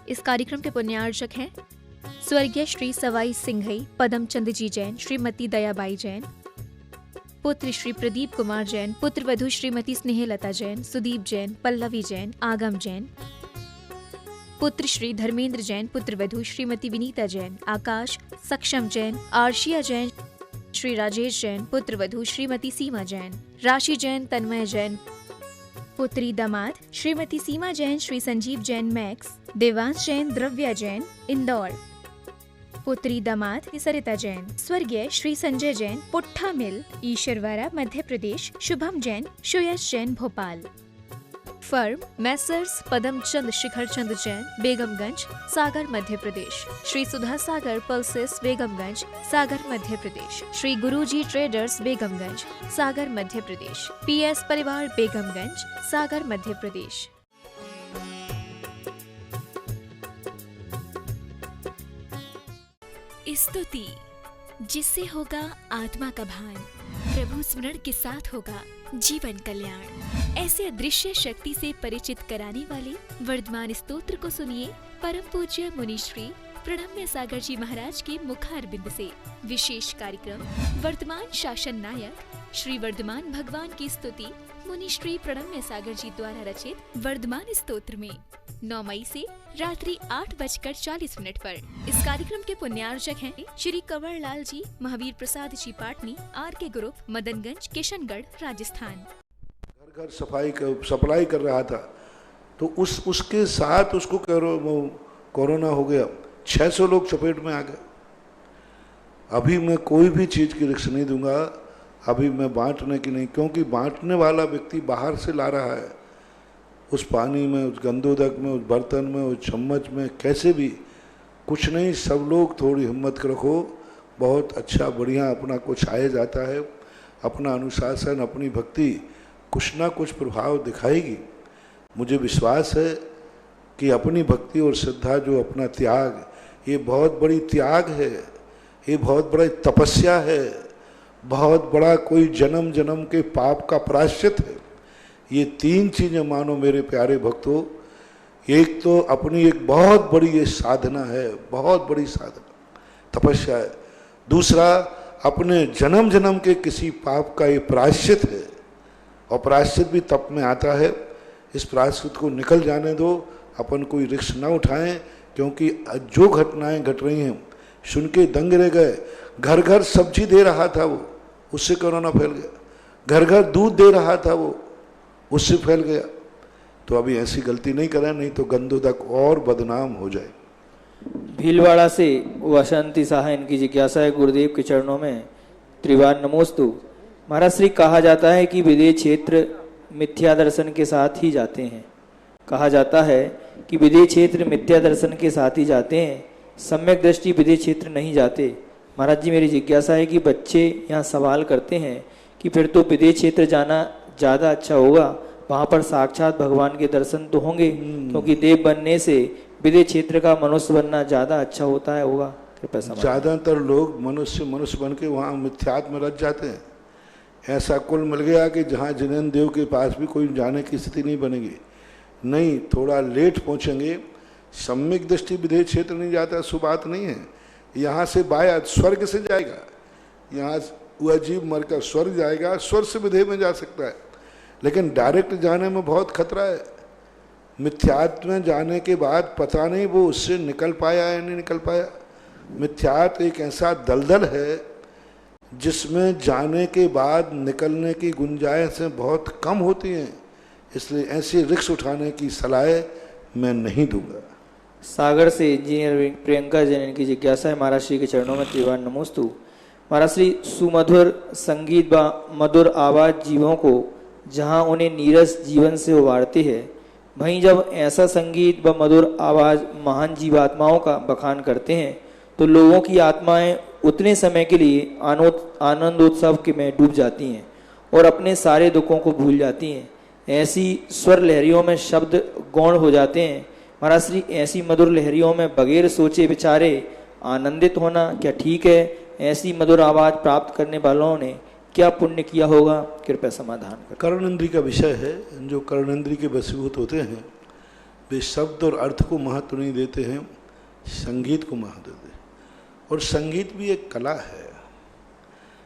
इस कार्यक्रम के पुण्यार्चक हैं स्वर्गीय श्री सवाई सिंघई पदमचंद जी जैन, श्रीमती दयाबाई जैन, पुत्र श्री प्रदीप कुमार जैन, पुत्र वधू श्रीमती स्नेहलता जैन, सुदीप जैन, पल्लवी जैन, आगम जैन, पुत्र श्री धर्मेंद्र जैन, पुत्र वधू श्रीमती विनीता जैन, आकाश सक्षम जैन, आर्शिया जैन, श्री राजेश जैन, पुत्र वधू श्रीमती सीमा जैन, राशि जैन, तन्मय जैन, पुत्री दामाद श्रीमती सीमा जैन, श्री संजीव जैन मैक्स, देवांश जैन, द्रव्या जैन, इंदौर, पुत्री दामाद सरिता जैन, स्वर्गीय श्री संजय जैन, पुट्ठा मिल, ईश्वरवाड़ा, मध्य प्रदेश, शुभम जैन, सुयश जैन, भोपाल। फर्म मैसर्स पदमचंद शिखरचंद जैन, बेगमगंज, सागर, मध्य प्रदेश। श्री सुधा सागर पल्सेस, बेगमगंज, सागर, मध्य प्रदेश। श्री गुरुजी ट्रेडर्स, बेगमगंज, सागर, मध्य प्रदेश। पीएस परिवार, बेगमगंज, सागर, मध्य प्रदेश। स्तुति जिससे होगा आत्मा का भान, प्रभु स्मरण के साथ होगा जीवन कल्याण। ऐसे अदृश्य शक्ति से परिचित कराने वाले वर्धमान स्तोत्र को सुनिए परम पूज्य मुनिश्री प्रणम्य सागर जी महाराज के मुखारबिंद से। विशेष कार्यक्रम वर्तमान शासन नायक श्री वर्धमान भगवान की स्तुति मुनिश्री प्रणम्य सागर जी द्वारा रचित वर्धमान स्तोत्र में 9 मई से रात्रि 8:40 पर। इस कार्यक्रम के पुण्यार्चक हैं श्री कंवर लाल जी, महावीर प्रसाद जी पाटनी, RK ग्रुप, मदनगंज, किशनगढ़, राजस्थान। घर घर सप्लाई कर रहा था, तो उसके साथ उसको कोरोना हो गया, 600 लोग चपेट में आ गए। अभी मैं कोई भी चीज़ की रिस्क नहीं दूंगा, अभी मैं बांटने की नहीं, क्योंकि बांटने वाला व्यक्ति बाहर से ला रहा है, उस पानी में, उस गंदोदक में, उस बर्तन में, उस चम्मच में, कैसे भी कुछ नहीं। सब लोग थोड़ी हिम्मत रखो, बहुत अच्छा बढ़िया अपना कुछ आया जाता है। अपना अनुशासन, अपनी भक्ति कुछ ना कुछ प्रभाव दिखाएगी। मुझे विश्वास है कि अपनी भक्ति और श्रद्धा, जो अपना त्याग, ये बहुत बड़ी त्याग है, ये बहुत बड़ा तपस्या है, बहुत बड़ा कोई जन्म जन्म के पाप का प्रायश्चित है। ये 3 चीज़ें मानो मेरे प्यारे भक्तों, एक तो अपनी एक बहुत बड़ी ये साधना है, बहुत बड़ी साधना तपस्या है। दूसरा, अपने जन्म जन्म के किसी पाप का ये प्रायश्चित है, और प्रायश्चित भी तप में आता है। इस प्रायश्चित को निकल जाने दो, अपन कोई रिस्क ना उठाएं, क्योंकि जो घटनाएं घट रही हैं सुन के दंग रह गए। घर घर सब्जी दे रहा था वो, उससे कोरोना फैल गया। घर घर दूध दे रहा था वो, उससे फैल गया। तो अभी ऐसी गलती नहीं करें, नहीं तो गंदोदक और बदनाम हो जाए। भीलवाड़ा से वसंती साहा, इनकी जिज्ञासा है गुरुदेव के चरणों में त्रिवार नमोस्तु। महाराज श्री, कहा जाता है कि विदेह क्षेत्र मिथ्या दर्शन के साथ ही जाते हैं। कहा जाता है कि विदेह क्षेत्र मिथ्या दर्शन के साथ ही जाते हैं, सम्यक दृष्टि विदेह क्षेत्र नहीं जाते। महाराज जी, मेरी जिज्ञासा है कि बच्चे यहाँ सवाल करते हैं कि फिर तो विदेह क्षेत्र जाना ज़्यादा अच्छा होगा, वहाँ पर साक्षात भगवान के दर्शन तो होंगे, क्योंकि देव बनने से विदेह क्षेत्र का मनुष्य बनना ज़्यादा अच्छा होता है, होगा? कृपया समझ। ज़्यादातर लोग मनुष्य बन के वहाँ मिथ्यात्व में रच जाते हैं। ऐसा कुल मिल गया कि जहाँ जिनेन्द्र देव के पास भी कोई जाने की स्थिति नहीं बनेगी। नहीं, थोड़ा लेट पहुँचेंगे। सम्यक दृष्टि विदेह क्षेत्र नहीं जाता, सो बात नहीं है। यहाँ से बाया स्वर्ग से जाएगा, यहाँ वह जीव मरकर स्वर्ग जाएगा, स्वर्ग से विदेह में जा सकता है, लेकिन डायरेक्ट जाने में बहुत खतरा है। मिथ्यात्व में जाने के बाद पता नहीं वो उससे निकल पाया या नहीं निकल पाया। मिथ्यात्व एक ऐसा दलदल है जिसमें जाने के बाद निकलने की गुंजाइशें बहुत कम होती हैं, इसलिए ऐसी रिस्क उठाने की सलाह मैं नहीं दूंगा। सागर से इंजीनियर प्रियंका जैन, इनकी जिज्ञासा है महाराज श्री के चरणों में त्रिवार नमोस्तु। महाराज श्री, सुमधुर संगीत व मधुर आवाज़ जीवों को जहाँ उन्हें नीरस जीवन से उबारती है, वहीं जब ऐसा संगीत व मधुर आवाज़ महान जीवात्माओं का बखान करते हैं, तो लोगों की आत्माएं उतने समय के लिए आनंदोत्सव के में डूब जाती हैं और अपने सारे दुखों को भूल जाती हैं। ऐसी स्वर लहरियों में शब्द गौण हो जाते हैं। महाराज श्री, ऐसी मधुर लहरियों में बगैर सोचे विचारे आनंदित होना क्या ठीक है? ऐसी मधुर आवाज़ प्राप्त करने वालों ने क्या पुण्य किया होगा? कृपया समाधान करें। कर्णेंद्रिय का विषय है। जो कर्णेंद्रिय के वशीभूत होते हैं वे शब्द और अर्थ को महत्व नहीं देते हैं, संगीत को महत्व देते हैं। और संगीत भी एक कला है,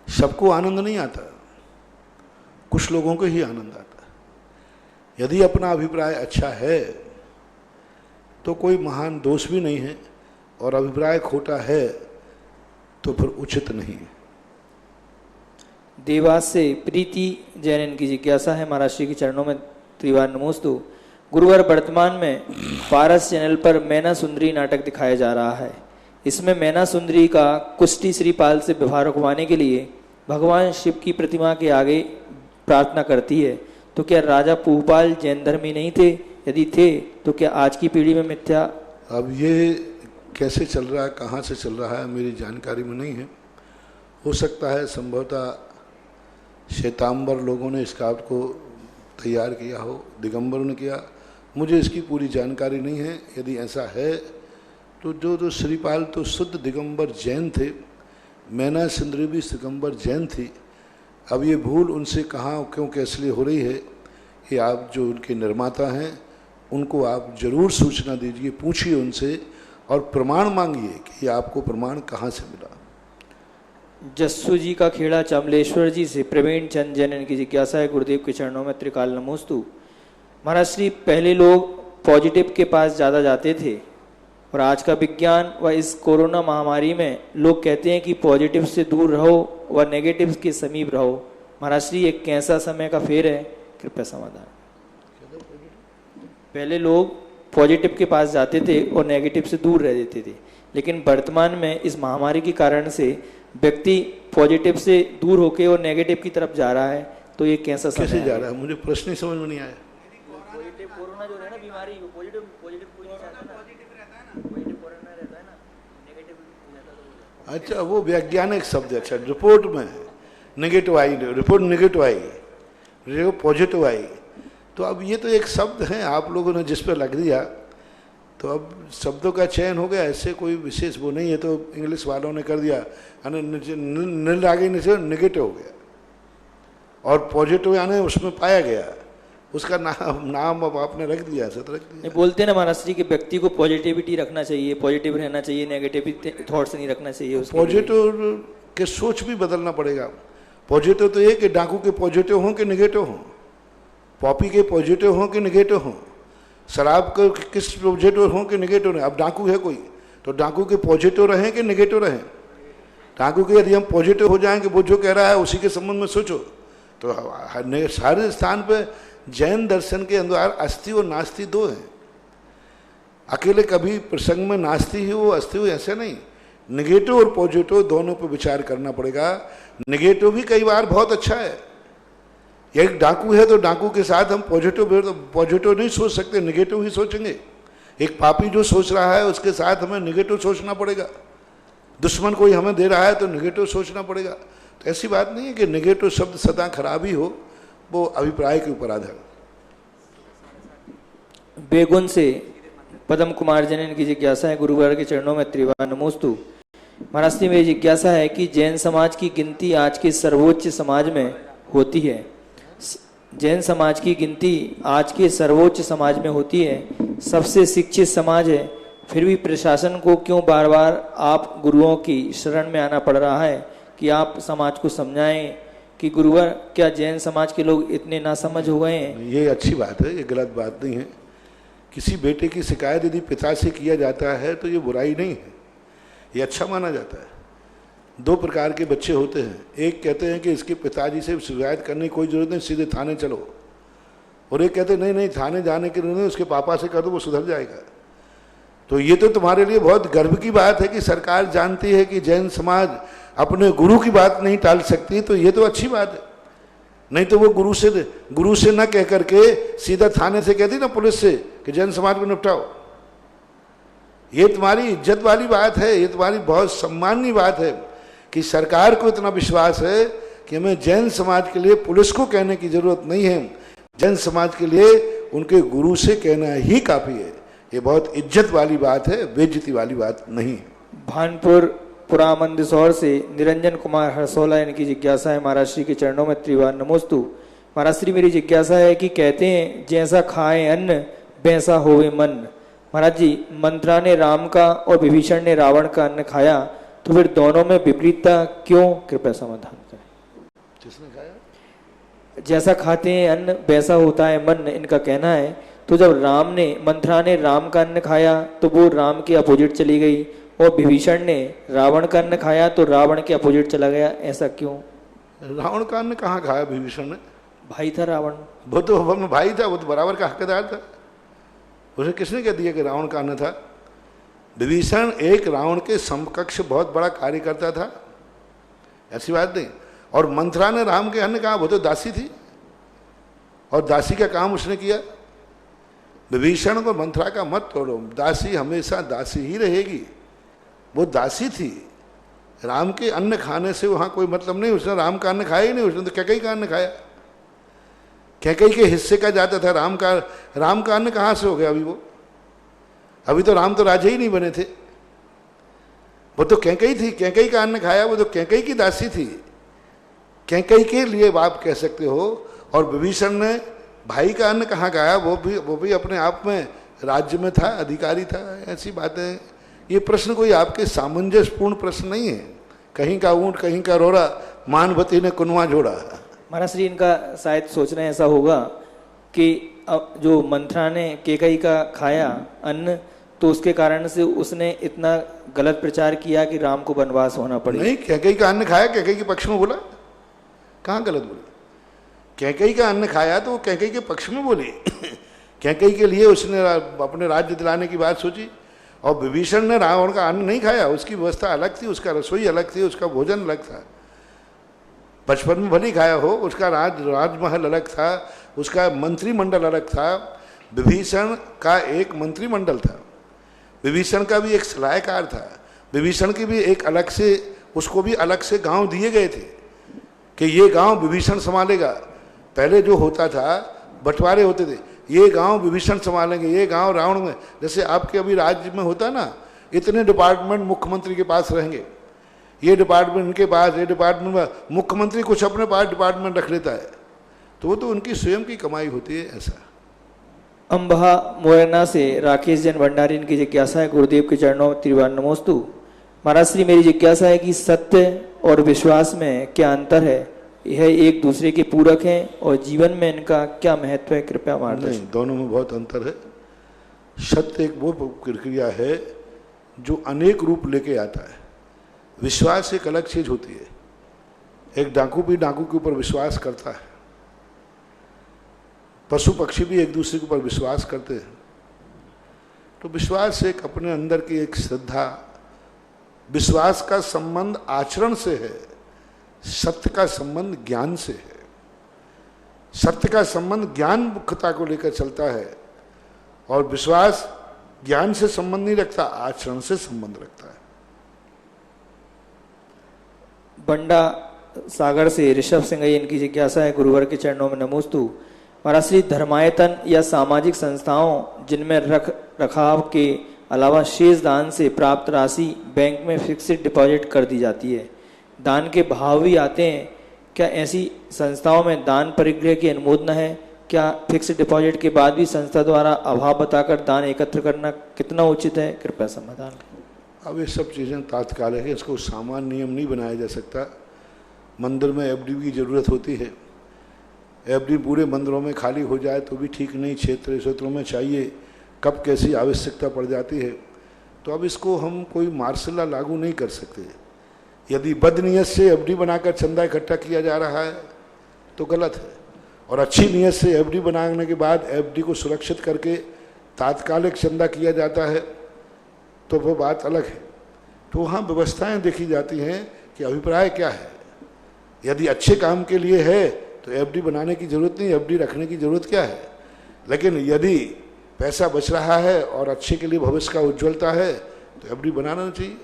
सबको आनंद नहीं आता, कुछ लोगों को ही आनंद आता है। यदि अपना अभिप्राय अच्छा है तो कोई महान दोष भी नहीं है, और अभिप्राय खोटा है तो फिर उचित नहीं है। देवास से प्रीति जैन इनकी जिज्ञासा है, महाराज श्री के चरणों में त्रिवार नमोस्तु। गुरुवार वर्तमान में पारस चैनल पर मैना सुंदरी नाटक दिखाया जा रहा है। इसमें मैना सुंदरी का कुष्टी श्रीपाल से विवाह रुकवाने के लिए भगवान शिव की प्रतिमा के आगे प्रार्थना करती है। तो क्या राजा पूपाल जैन धर्मी नहीं थे? यदि थे तो क्या आज की पीढ़ी में मिथ्या? अब ये कैसे चल रहा है, कहाँ से चल रहा है, मेरी जानकारी में नहीं है। हो सकता है संभवतः श्वेतांबर लोगों ने इस काव्य को तैयार किया हो, दिगंबरों ने किया, मुझे इसकी पूरी जानकारी नहीं है। यदि ऐसा है तो जो श्रीपाल तो शुद्ध दिगंबर जैन थे, मैना सुंदरी भी दिगंबर जैन थी। अब ये भूल उनसे कहाँ क्यों कैसे लिए हो रही है, ये आप जो उनके निर्माता हैं उनको आप जरूर सूचना दीजिए, पूछिए उनसे और प्रमाण मांगिए कि आपको प्रमाण कहाँ से मिला। जस्सू जी का खेड़ा चामलेश्वर जी से प्रवीण चंद जैन इनकी जिज्ञासा है, गुरुदेव के चरणों में त्रिकाल नमोस्तु। महाराज श्री, पहले लोग पॉजिटिव के पास ज़्यादा जाते थे और आज का विज्ञान व इस कोरोना महामारी में लोग कहते हैं कि पॉजिटिव से दूर रहो व नेगेटिव के समीप रहो। महाराज श्री, एक कैसा समय का फेर है, कृपया समाधान। पहले लोग पॉजिटिव के पास जाते थे और नेगेटिव से दूर रह जाते थे, लेकिन वर्तमान में इस महामारी के कारण से व्यक्ति पॉजिटिव से दूर होकर और नेगेटिव की तरफ जा रहा है। तो ये कैसा समय कैसे जा रहा है, मुझे प्रश्न ही समझ में नहीं आया। कोरोना जो है ना बीमारी, पॉजिटिव कोई नहीं चाहता ना, पॉजिटिव कोरोना रहता है ना, नेगेटिव रहता है। अच्छा, वो वैज्ञानिक शब्द है। अच्छा, रिपोर्ट में नेगेटिव आई, रिपोर्ट नेगेटिव आई, रिपोर्ट पॉजिटिव आई, तो अब ये तो एक शब्द है आप लोगों ने जिस पर लग दिया, तो अब शब्दों का चयन हो गया, ऐसे कोई विशेष वो नहीं है। तो इंग्लिश वालों ने कर दिया, नील आगे नीचे नेगेटिव हो गया, और पॉजिटिव यानी उसमें पाया गया, उसका नाम अब आपने रख दिया, ऐसा रख दिया। बोलते ना महाराज जी कि व्यक्ति को पॉजिटिविटी रखना चाहिए, पॉजिटिव रहना चाहिए, नेगेटिव थॉट्स नहीं रखना चाहिए। पॉजिटिव के सोच भी बदलना पड़ेगा। पॉजिटिव तो ये कि डाकू के पॉजिटिव हों कि नेगेटिव हों, पॉपी के पॉजिटिव हों कि नेगेटिव हों, शराब के किस पॉजिटिव हों कि नेगेटिव रहें। अब डाकू है कोई, तो डाकू के पॉजिटिव रहें कि नेगेटिव रहें। डाकू के यदि हम पॉजिटिव हो जाएंगे, वो जो कह रहा है उसी के संबंध में सोचो, तो सारे स्थान पे जैन दर्शन के अंदर अस्थि और नास्ति दो हैं। अकेले कभी प्रसंग में नास्ति ही हो अस्थि हो ऐसे नहीं, नेगेटिव और पॉजिटिव दोनों पर विचार करना पड़ेगा। नेगेटिव भी कई बार बहुत अच्छा है। एक डाकू है तो डाकू के साथ हम पॉजिटिव नहीं सोच सकते, नेगेटिव ही सोचेंगे। एक पापी जो सोच रहा है उसके साथ हमें नेगेटिव सोचना पड़ेगा। दुश्मन कोई हमें दे रहा है तो नेगेटिव सोचना पड़ेगा। तो ऐसी बात नहीं है कि नेगेटिव शब्द सदा खराब ही हो, वो अभिप्राय के ऊपर आधार। बेगुन से पद्म कुमार जैन इनकी जिज्ञासा है, गुरुवार के चरणों में त्रिवार नमोस्तु। महाराज जी, मेरी जिज्ञासा है कि जैन समाज की गिनती आज के सर्वोच्च समाज में होती है, जैन समाज की गिनती आज के सर्वोच्च समाज में होती है, सबसे शिक्षित समाज है, फिर भी प्रशासन को क्यों बार बार आप गुरुओं की शरण में आना पड़ रहा है कि आप समाज को समझाएं कि गुरुवर, क्या जैन समाज के लोग इतने नासमझ हो गए हैं? ये अच्छी बात है, ये गलत बात नहीं है। किसी बेटे की शिकायत यदि पिता से किया जाता है तो ये बुराई नहीं है, ये अच्छा माना जाता है। दो प्रकार के बच्चे होते हैं, एक कहते हैं कि इसके पिताजी से शिकायत करने की कोई जरूरत नहीं, सीधे थाने चलो, और एक कहते हैं नहीं नहीं थाने जाने के लिए नहीं, उसके पापा से कर दो, वो सुधर जाएगा। तो ये तो तुम्हारे लिए बहुत गर्व की बात है कि सरकार जानती है कि जैन समाज अपने गुरु की बात नहीं टाल सकती, तो ये तो अच्छी बात है। नहीं तो वो गुरु से न कह करके सीधा थाने से कहती ना पुलिस से कि जैन समाज को निपटाओ। ये तुम्हारी इज्जत वाली बात है, ये तुम्हारी बहुत सम्माननीय बात है कि सरकार को इतना विश्वास है कि हमें जैन समाज के लिए पुलिस को कहने की जरूरत नहीं है, जैन समाज के लिए उनके गुरु से कहना ही काफी है। ये बहुत इज्जत वाली बात है, बेइज्जती वाली बात नहीं है। भानपुर पुरामंदसौर से निरंजन कुमार हरसोला इनकी जिज्ञासा है, महाराज श्री के चरणों में त्रिवार नमोस्तु। महाराज श्री, मेरी जिज्ञासा है कि कहते हैं जैसा खाएं अन्न वैसा होवे मन। महाराज जी, मंत्रा ने राम का और विभीषण ने रावण का अन्न खाया, तो फिर दोनों में विपरीतता क्यों? कृपया समाधान करें। किसने खाया? जैसा खाते हैं अन्न वैसा होता है मन, इनका कहना है। तो जब मंत्रा ने राम का अन्न खाया तो वो राम के अपोजिट चली गई, और विभीषण ने रावण का अन्न खाया तो रावण के अपोजिट चला गया, ऐसा क्यों? रावण का अन्न कहाँ खाया विभीषण ने? भाई था रावण। वो तो अपना भाई था, वो तो बराबर का हकदार था। उसे किसने कह दिया कि रावण का अन्न था? विभीषण एक रावण के समकक्ष बहुत बड़ा कार्य करता था, ऐसी बात नहीं। और मंत्रा ने राम के अन्न कहा, वो तो दासी थी और दासी का काम उसने किया। विभीषण को मंत्रा का मत तोड़ो, दासी हमेशा दासी ही रहेगी, वो दासी थी। राम के अन्न खाने से वहां कोई मतलब नहीं, उसने राम का अन्न खाया ही नहीं, उसने तो कैकेयी का अन्न खाया। कैकेयी के हिस्से का जाता था राम का अन्न कहाँ से हो गया? अभी तो राम तो राजा ही नहीं बने थे, वो तो कैकेयी थी, कैकेयी का अन्न खाया, वो तो कैकेयी की दासी थी, कैकेयी के लिए आप कह सकते हो। और विभीषण ने भाई का अन्न कहाँ खाया? वो भी अपने आप में राज्य में था, अधिकारी था, ऐसी बातें। ये प्रश्न कोई आपके सामंजस्यपूर्ण प्रश्न नहीं है। कहीं का ऊंट कहीं का रोड़ा, मानवती ने कुनवा जोड़ा। महाराज श्री, इनका शायद सोचना ऐसा होगा कि जो मंत्रा ने कैकेयी का खाया अन्न, तो उसके कारण से उसने इतना गलत प्रचार किया कि राम को वनवास होना पड़े। नहीं, कैकेयी का अन्न खाया, कैकेयी के पक्ष में बोला, कहाँ गलत बोला? कैकेयी का अन्न खाया तो वो कैकेयी के पक्ष में बोली। कैकेयी के लिए उसने अपने राज्य दिलाने की बात सोची। और विभीषण ने रावण का अन्न नहीं खाया, उसकी व्यवस्था अलग थी, उसका रसोई अलग थी, उसका भोजन अलग था। बचपन में भले खाया हो, उसका राजमहल अलग था, उसका मंत्रिमंडल अलग था। विभीषण का एक मंत्रिमंडल था, विभीषण का भी एक सलाहकार था, विभीषण की भी एक अलग से, उसको भी अलग से गांव दिए गए थे कि ये गांव विभीषण संभालेगा। पहले जो होता था बंटवारे होते थे, ये गांव विभीषण संभालेंगे, ये गांव रावण में। जैसे आपके अभी राज्य में होता ना, इतने डिपार्टमेंट मुख्यमंत्री के पास रहेंगे, ये डिपार्टमेंट इनके पास, ये डिपार्टमेंट, मुख्यमंत्री कुछ अपने पास डिपार्टमेंट रख लेता है, तो वो तो उनकी स्वयं की कमाई होती है। ऐसा अम्बा मोरना से राकेश जैन भंडारी, इनकी जिज्ञासा है, गुरुदेव के चरणों में त्रिवार नमोस्तु। महाराज श्री, मेरी जिज्ञासा है कि सत्य और विश्वास में क्या अंतर है? यह एक दूसरे के पूरक हैं और जीवन में इनका क्या महत्व है? कृपया मार्गदर्शन। नहीं, दोनों में बहुत अंतर है। सत्य एक वो प्रक्रिया है जो अनेक रूप लेके आता है, विश्वास एक अलग चीज होती है। एक डाकू भी डाकू के ऊपर विश्वास करता है, पशु पक्षी भी एक दूसरे के ऊपर विश्वास करते हैं। तो विश्वास एक अपने अंदर की एक श्रद्धा, विश्वास का संबंध आचरण से है, सत्य का संबंध ज्ञान से है। सत्य का संबंध ज्ञान मुख्यता को लेकर चलता है, और विश्वास ज्ञान से संबंध नहीं रखता, आचरण से संबंध रखता है। बंडा सागर से ऋषभ सिंह, इनकी जिज्ञासा है, गुरुवर के चरणों में नमोस्तु। महाराज श्री, धर्मायतन या सामाजिक संस्थाओं जिनमें रखाव के अलावा शेष दान से प्राप्त राशि बैंक में फिक्स्ड डिपॉजिट कर दी जाती है, दान के भाव भी आते हैं, क्या ऐसी संस्थाओं में दान परिग्रह की अनुमोदन है? क्या फिक्स्ड डिपॉजिट के बाद भी संस्था द्वारा अभाव बताकर दान एकत्र करना कितना उचित है? कृपया समाधान। अब ये सब चीज़ें तात्कालिक है, इसको सामान्य नियम नहीं बनाया जा सकता। मंदिर में एफडी की ज़रूरत होती है, एफडी पूरे मंदिरों में खाली हो जाए तो भी ठीक नहीं, क्षेत्रों में चाहिए, कब कैसी आवश्यकता पड़ जाती है। तो अब इसको हम कोई मार्शल लॉ लागू नहीं कर सकते। यदि बदनीयत से एफडी बनाकर चंदा इकट्ठा किया जा रहा है तो गलत है, और अच्छी नीयत से एफडी बनाने के बाद एफडी को सुरक्षित करके तात्कालिक चंदा किया जाता है तो वो बात अलग है। तो वहाँ व्यवस्थाएं देखी जाती हैं कि अभिप्राय क्या है। यदि अच्छे काम के लिए है तो एफडी बनाने की जरूरत नहीं, एफडी रखने की जरूरत क्या है। लेकिन यदि पैसा बच रहा है और अच्छे के लिए भविष्य का उज्ज्वलता है तो एफडी बनाना चाहिए।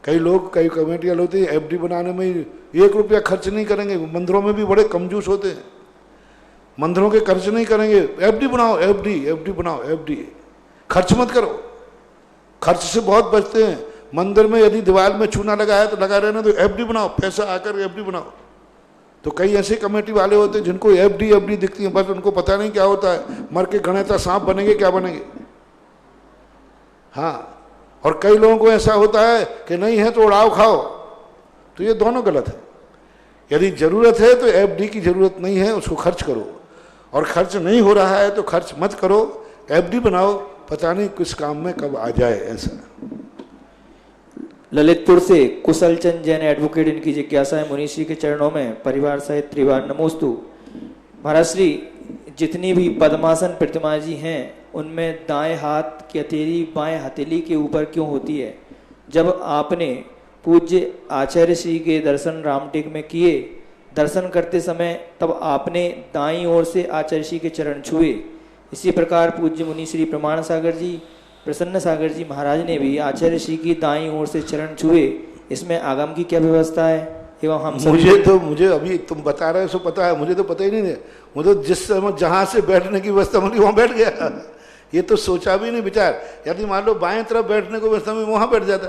कई लोग, कई कमेटियाँ होती हैं, एफडी बनाने में 1 रुपया खर्च नहीं करेंगे। मंदिरों में भी बड़े कंजूस होते हैं, मंदिरों के खर्च नहीं करेंगे, एफडी बनाओ, एफडी बनाओ, एफडी खर्च मत करो। खर्च से बहुत बचते हैं। मंदिर में यदि दीवार में चूना लगा है तो लगा रहना, तो एफडी बनाओ, पैसा आकर एफडी बनाओ। तो कई ऐसे कमेटी वाले होते हैं जिनको एफडी दिखती है, बस उनको पता नहीं क्या होता है, मर के गणेता सांप बनेंगे क्या बनेंगे। हाँ, और कई लोगों को ऐसा होता है कि नहीं है तो उड़ाओ खाओ, तो ये दोनों गलत है। यदि जरूरत है तो एफडी की जरूरत नहीं है, उसको खर्च करो, और खर्च नहीं हो रहा है तो खर्च मत करो, एफडी बनाओ, पता नहीं किस काम में कब आ जाए। ऐसा ललितपुर से कुशल चंद जैन एडवोकेट, इनकी जिज्ञासा है मुनि श्री के चरणों में परिवार सहित त्रिवार नमोस्तु। महाराज श्री, जितनी भी पद्मासन प्रतिमा जी हैं उनमें दाएं हाथ की हथेली बाएं हथेली के ऊपर क्यों होती है? जब आपने पूज्य आचार्य श्री के दर्शन रामटेक में किए, दर्शन करते समय तब आपने दाईं ओर से आचार्य श्री के चरण छुए। इसी प्रकार पूज्य मुनि श्री प्रमाण सागर जी, प्रसन्न सागर जी महाराज ने भी आचार्य श्री की दाईं ओर से चरण छुए। इसमें आगम की क्या व्यवस्था है? एवं हम मुझे अभी तुम बता रहे हो सो पता है, मुझे तो पता ही नहीं है। मुझे तो जिस समय जहां से बैठने की व्यवस्था मिली वहां बैठ गया, ये तो सोचा भी नहीं विचार। यदि मान लो बाएं तरफ बैठने को व्यवस्था में, वहां बैठ जाता।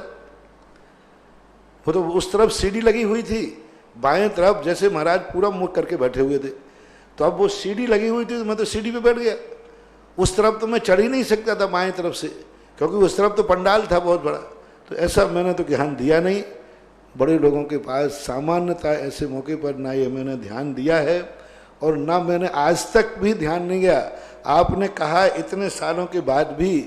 वो तो उस तरफ सीढ़ी लगी हुई थी, बाएं तरफ जैसे महाराज पूरा मुख करके बैठे हुए थे, तो अब वो सीढ़ी लगी हुई थी तो मैं तो सीढ़ी पे बैठ गया। उस तरफ तो मैं चढ़ ही नहीं सकता था बाएं तरफ से, क्योंकि उस तरफ तो पंडाल था बहुत बड़ा। तो ऐसा मैंने तो ध्यान दिया नहीं। बड़े लोगों के पास सामान्यता ऐसे मौके पर ना ये मैंने ध्यान दिया है, और ना मैंने आज तक भी ध्यान नहीं गया। आपने कहा इतने सालों के बाद भी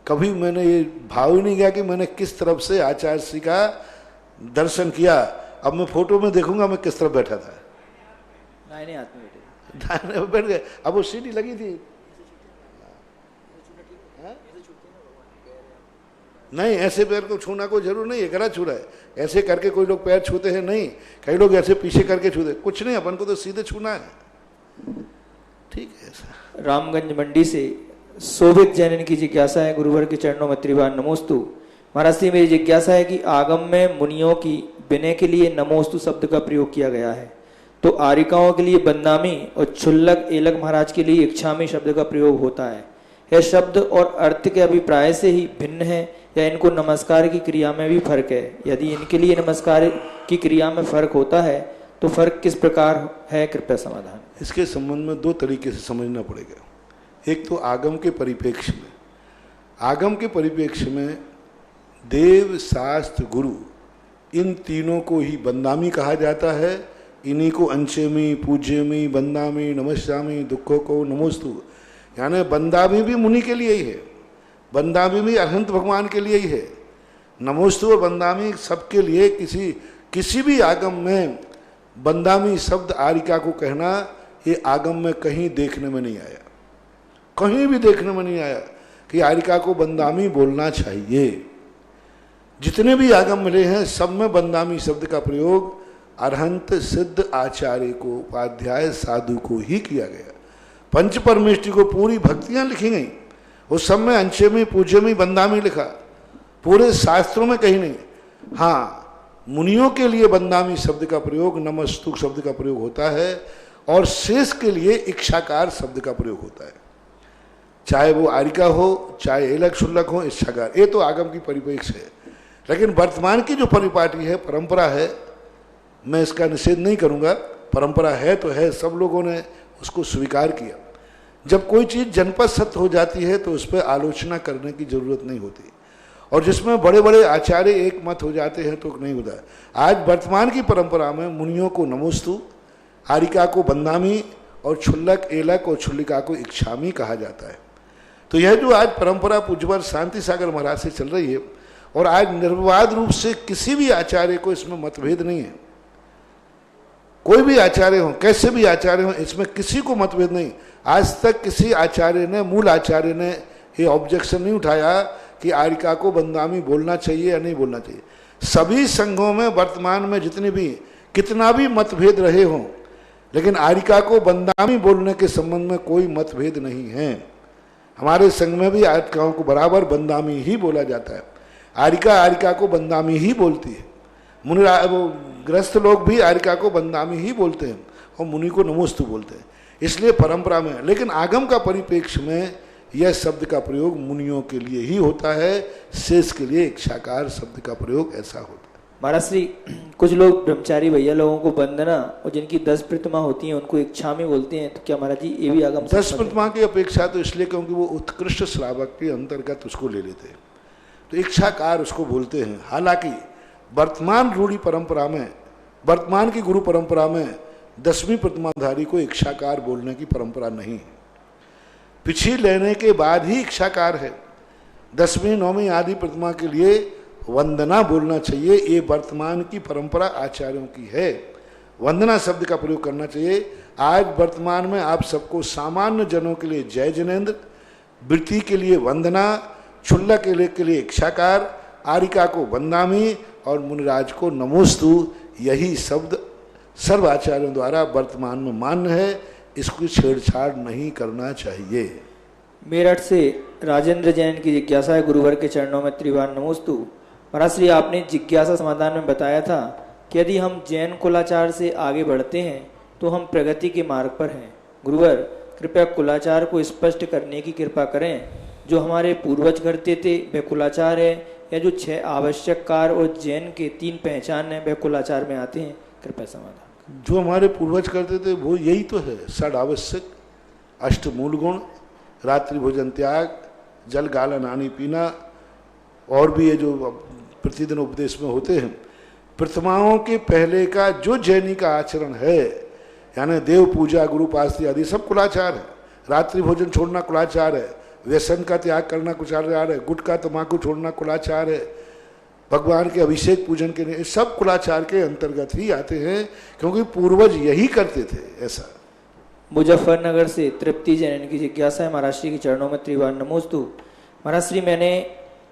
कभी मैंने ये भाव ही नहीं गया कि मैंने किस तरफ से आचार्य श्री का दर्शन किया। अब मैं फोटो में देखूंगा मैं किस तरफ बैठा था। दाहिने हाथ में बैठे, दाहिने में बैठ गए। अब वो सीढ़ी लगी थी, नहीं ऐसे पैर को छूना कोई जरूर नहीं है, गलत छू रहा है। ऐसे करके कोई लोग पैर छूते हैं, नहीं, कई लोग ऐसे पीछे करके छूते, कुछ नहीं, अपन को तो सीधे छूना है। ठीक है। ऐसा रामगंज मंडी से शोभित जैन, इनकी जिज्ञासा है गुरुवर के चरणों में त्रिवार नमोस्तु। महाराज श्री, मेरी जिज्ञासा है कि आगम में मुनियों की विनय के लिए नमोस्तु शब्द का प्रयोग किया गया है, तो आरिकाओं के लिए बंदामी और क्षुल्लक एलक महाराज के लिए इच्छामी शब्द का प्रयोग होता है। यह शब्द और अर्थ के अभिप्राय से ही भिन्न है या इनको नमस्कार की क्रिया में भी फर्क है? यदि इनके लिए नमस्कार की क्रिया में फर्क होता है तो फर्क किस प्रकार है? कृपया समाधान। इसके संबंध में दो तरीके से समझना पड़ेगा। एक तो आगम के परिप्रेक्ष्य में, आगम के परिप्रेक्ष्य में देव, शास्त्र, गुरु, इन तीनों को ही बंदामी कहा जाता है। इन्हीं को अंशेमी, पूज्यमी, बंदामी, नमस्यामी, दुखों को नमोस्तु, यानी बंदामी भी मुनि के लिए ही है, बंदामी भी अनंत भगवान के लिए ही है। नमोस्तु और बंदामी सबके लिए, किसी भी आगम में बंदामी शब्द आरिका को कहना, ये आगम में कहीं देखने में नहीं आया, कहीं भी देखने में नहीं आया कि आरिका को बंदामी बोलना चाहिए। जितने भी आगम मिले हैं सब में बंदामी शब्द का प्रयोग अरहंत सिद्ध आचार्य को, उपाध्याय साधु को ही किया गया। पंच परमेष्टि को पूरी भक्तियां लिखी गई, उस सब में अंशे में, पूज्य में, बंदामी लिखा, पूरे शास्त्रों में कहीं नहीं। हाँ, मुनियों के लिए बंदामी शब्द का प्रयोग, नमस्तु शब्द का प्रयोग होता है, और शेष के लिए इच्छाकार शब्द का प्रयोग होता है, चाहे वो आरिका हो, चाहे एलक शुल्लक हो, इच्छाकार। ये तो आगम की परिप्रेक्ष्य है। लेकिन वर्तमान की जो परिपाटी है, परंपरा है, मैं इसका निषेध नहीं करूंगा, परंपरा है तो है, सब लोगों ने उसको स्वीकार किया। जब कोई चीज़ जनपद सत्य हो जाती है तो उस पर आलोचना करने की जरूरत नहीं होती, और जिसमें बड़े बड़े आचार्य एक मत हो जाते हैं तो नहीं होता है। आज वर्तमान की परंपरा में मुनियों को नमोस्तु, आरिका को बंदामी, और क्षुल्लक, एलक और क्षुल्लिका को इच्छामी कहा जाता है। तो यह जो आज परंपरा पूज्यवर शांति सागर महाराज से चल रही है, और आज निर्विवाद रूप से किसी भी आचार्य को इसमें मतभेद नहीं है। कोई भी आचार्य हो, कैसे भी आचार्य हो, इसमें किसी को मतभेद नहीं। आज तक किसी आचार्य ने, मूल आचार्य ने ये ऑब्जेक्शन नहीं उठाया कि आरिका को बंदामी बोलना चाहिए या नहीं बोलना चाहिए। सभी संघों में वर्तमान में जितने भी, कितना भी मतभेद रहे हों, लेकिन आरिका को बंदामी बोलने के संबंध में कोई मतभेद नहीं है। हमारे संघ में भी आरिकाओं को बराबर बंदामी ही बोला जाता है। आरिका को बंदामी ही बोलती है। मुनि ग्रस्त लोग भी आरिका को बंदामी ही बोलते हैं, और मुनि को नमोस्तु बोलते हैं। इसलिए परंपरा में, लेकिन आगम का परिप्रेक्ष्य में यह शब्द का प्रयोग मुनियों के लिए ही होता है, शेष के लिए इच्छाकार शब्द का प्रयोग ऐसा होता है। महाराज श्री कुछ लोग ब्रह्मचारी भैया लोगों को वंदना और जिनकी 10 प्रतिमा होती हैं उनको इच्छा में बोलते हैं, तो क्या महाराज जी ये भी आगम 10 प्रतिमा की अपेक्षा तो इसलिए क्योंकि वो उत्कृष्ट श्रावक के अंतर्गत उसको ले लेते हैं, तो इच्छाकार उसको बोलते हैं। हालांकि वर्तमान रूढ़ी परंपरा में, वर्तमान की गुरु परंपरा में 10वीं प्रतिमाधारी को इच्छाकार बोलने की परंपरा नहीं है। पिछी लेने के बाद ही इच्छाकार है। 10वीं 9वीं आदि प्रतिमा के लिए वंदना बोलना चाहिए, ये वर्तमान की परंपरा आचार्यों की है। वंदना शब्द का प्रयोग करना चाहिए। आज वर्तमान में आप सबको सामान्य जनों के लिए जय जिनेन्द्र, वृत्ति के लिए वंदना, क्षुल्ल के लिए इच्छाकार, आरिका को वंदामी और मुनिराज को नमोस्तु, यही शब्द सर्व आचार्यों द्वारा वर्तमान में मान्य है। इसकी छेड़छाड़ नहीं करना चाहिए। मेरठ से राजेंद्र जैन की जिज्ञासा है, गुरुवर के चरणों में त्रिवार नमोस्तु। महाराज श्री आपने जिज्ञासा समाधान में बताया था कि यदि हम जैन कुलाचार से आगे बढ़ते हैं तो हम प्रगति के मार्ग पर हैं। गुरुवर कृपया कुलाचार को स्पष्ट करने की कृपा करें। जो हमारे पूर्वज करते थे वह कुलाचार है, या जो 6 आवश्यक कार्य और जैन के 3 पहचान है वह कुलाचार में आते हैं? कृपया समाधान। जो हमारे पूर्वज करते थे वो यही तो है, 6 आवश्यक, 8 मूल गुण, रात्रि भोजन त्याग, जल गालन आनी पीना, और भी ये जो प्रतिदिन उपदेश में होते हैं। प्रतिमाओं के पहले का जो जैनी का आचरण है, यानी देव पूजा, गुरु पास्ती आदि सब कुलाचार है। रात्रि भोजन छोड़ना कुलाचार है, व्यसन का त्याग करना कुलाचार है, गुटखा तम्बाकू छोड़ना कुलाचार है, भगवान के अभिषेक पूजन के लिए, सब कुलाचार के अंतर्गत ही आते हैं, क्योंकि पूर्वज यही करते थे। ऐसा मुजफ्फरनगर से तृप्ति जैन की जिज्ञासा है, महाराज श्री के चरणों में त्रिवार नमोस्तु। महाराज श्री मैंने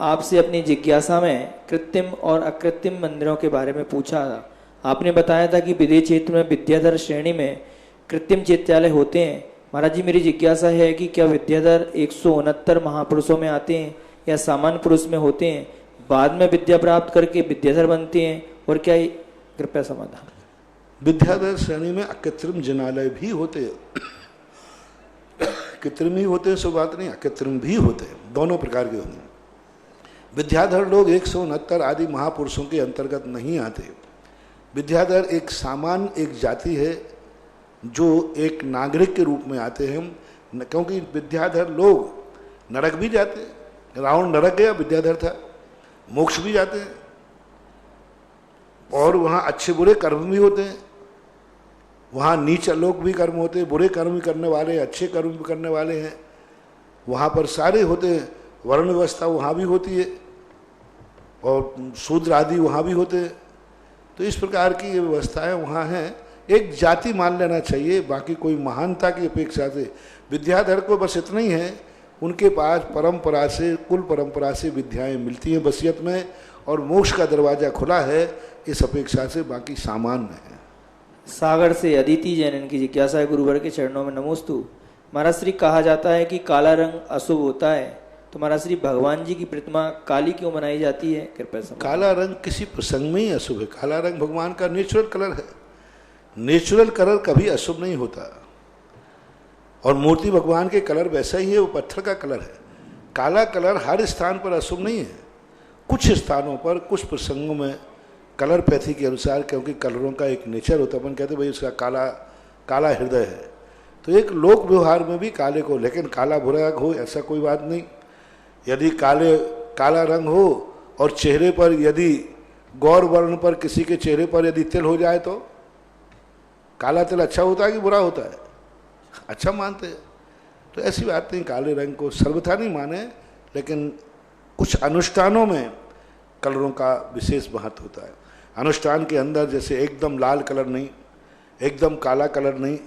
आपसे अपनी जिज्ञासा में कृत्रिम और अकृत्रिम मंदिरों के बारे में पूछा था। आपने बताया था कि विदेह क्षेत्र में विद्याधर श्रेणी में कृत्रिम चैत्यालय होते हैं। महाराज जी मेरी जिज्ञासा है कि क्या विद्याधर 169 महापुरुषों में आते हैं या सामान्य पुरुष में होते हैं, बाद में विद्या प्राप्त करके विद्याधर बनते हैं, और क्या? कृपया समाधान। विद्याधर श्रेणी में अकृत्रिम जिनालय भी होते हैं, कृत्रिम ही होते हैं, सो बात नहीं, अकृत्रिम भी होते हैं, दोनों प्रकार के होते हैं। विद्याधर लोग 169 आदि महापुरुषों के अंतर्गत नहीं आते। विद्याधर एक सामान्य एक जाति है जो एक नागरिक के रूप में आते हैं, क्योंकि विद्याधर लोग नरक भी जाते हैं। रावण नरक गया, विद्याधर था। मोक्ष भी जाते हैं, और वहाँ अच्छे बुरे कर्म भी होते हैं। वहाँ नीच लोग भी कर्म होते हैं, बुरे कर्म भी करने वाले, अच्छे कर्म भी करने वाले हैं। वहाँ पर सारे होते हैं। वर्ण व्यवस्था वहाँ भी होती है, और शूद्र आदि वहाँ भी होते हैं। तो इस प्रकार की ये व्यवस्थाएं वहाँ हैं। एक जाति मान लेना चाहिए, बाकी कोई महानता की अपेक्षा से विद्याधर को बस इतना ही है, उनके पास परंपरा से, कुल परंपरा से विद्याएं मिलती हैं बसियत में, और मोक्ष का दरवाजा खुला है इस अपेक्षा से, बाकी सामान्य है। सागर से अदिति जैन की जिज्ञासा है, गुरुवर के चरणों में नमोस्तु। महाराज श्री कहा जाता है कि काला रंग अशुभ होता है, तो महाराज श्री भगवान जी की प्रतिमा काली क्यों बनाई जाती है? कृपया समझाइए। काला रंग किसी प्रसंग में ही अशुभ है। काला रंग भगवान का नेचुरल कलर है। नेचुरल कलर कभी अशुभ नहीं होता, और मूर्ति भगवान के कलर वैसा ही है, वो पत्थर का कलर है। काला कलर हर स्थान पर अशुभ नहीं है। कुछ स्थानों पर, कुछ प्रसंगों में कलर पैथी के अनुसार, क्योंकि कलरों का एक नेचर होता है, अपन कहते भाई उसका काला काला हृदय है, तो एक लोक व्यवहार में भी काले को, लेकिन काला बुरा हो ऐसा कोई बात नहीं। यदि काला रंग हो और चेहरे पर यदि गौर वर्ण पर किसी के चेहरे पर यदि तिल हो जाए, तो काला तिल अच्छा होता है कि बुरा होता है? अच्छा मानते हैं। तो ऐसी बात नहीं, काले रंग को सर्वथा नहीं माने, लेकिन कुछ अनुष्ठानों में कलरों का विशेष महत्व होता है। अनुष्ठान के अंदर जैसे एकदम लाल कलर नहीं, एकदम काला कलर नहीं,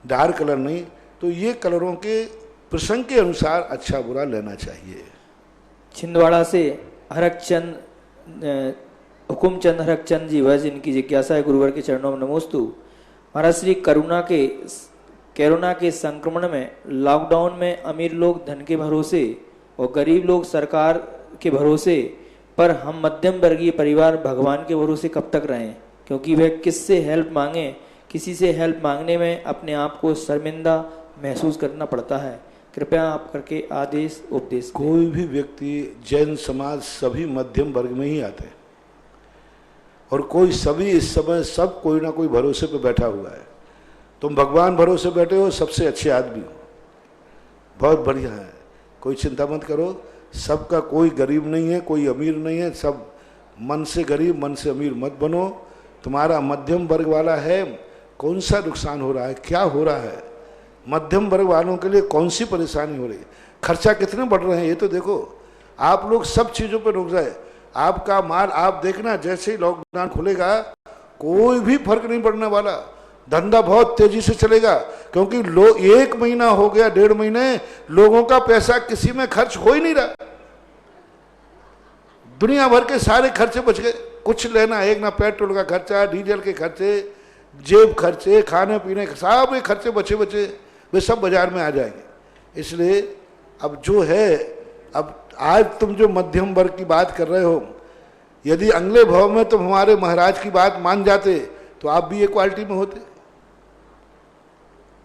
डार्क कलर नहीं, तो ये कलरों के प्रसंग के अनुसार अच्छा बुरा लेना चाहिए। छिंदवाड़ा से हुकुमचंद हरकचंद जी वह जिनकी जिज्ञासा है, गुरुवर के चरणों में नमोस्तु। महाराज श्री कोरोना के संक्रमण में लॉकडाउन में अमीर लोग धन के भरोसे और गरीब लोग सरकार के भरोसे, पर हम मध्यम वर्गीय परिवार भगवान के भरोसे कब तक रहें? क्योंकि वह किससे हेल्प मांगे, किसी से हेल्प मांगने में अपने आप को शर्मिंदा महसूस करना पड़ता है। कृपया आप करके आदेश उपदेश। कोई भी व्यक्ति, जैन समाज सभी मध्यम वर्ग में ही आते हैं। और कोई सभी इस समय सब कोई ना कोई भरोसे पे बैठा हुआ है। तुम भगवान भरोसे बैठे हो, सबसे अच्छे आदमी हो, बहुत बढ़िया है, कोई चिंता मत करो। सबका कोई गरीब नहीं है, कोई अमीर नहीं है, सब मन से गरीब मन से अमीर मत बनो। तुम्हारा मध्यम वर्ग वाला है, कौन सा नुकसान हो रहा है, क्या हो रहा है? मध्यम वर्ग वालों के लिए कौन सी परेशानी हो रही है? खर्चा कितने बढ़ रहे हैं ये तो देखो। आप लोग सब चीज़ों पर रुक जाए, आपका माल आप देखना, जैसे ही लॉकडाउन खुलेगा कोई भी फर्क नहीं पड़ने वाला, धंधा बहुत तेजी से चलेगा। क्योंकि लोग 1 महीना हो गया, 1.5 महीने, लोगों का पैसा किसी में खर्च हो ही नहीं रहा। दुनिया भर के सारे खर्चे बच गए, कुछ लेना एक ना, पेट्रोल का खर्चा, डीजल के खर्चे, जेब खर्चे, खाने पीने के सारे खर्चे बचे वे सब बाजार में आ जाएंगे। इसलिए अब जो है, अब आज तुम जो मध्यम वर्ग की बात कर रहे हो, यदि अगले भाव में तुम हमारे महाराज की बात मान जाते तो आप भी एक क्वालिटी में होते।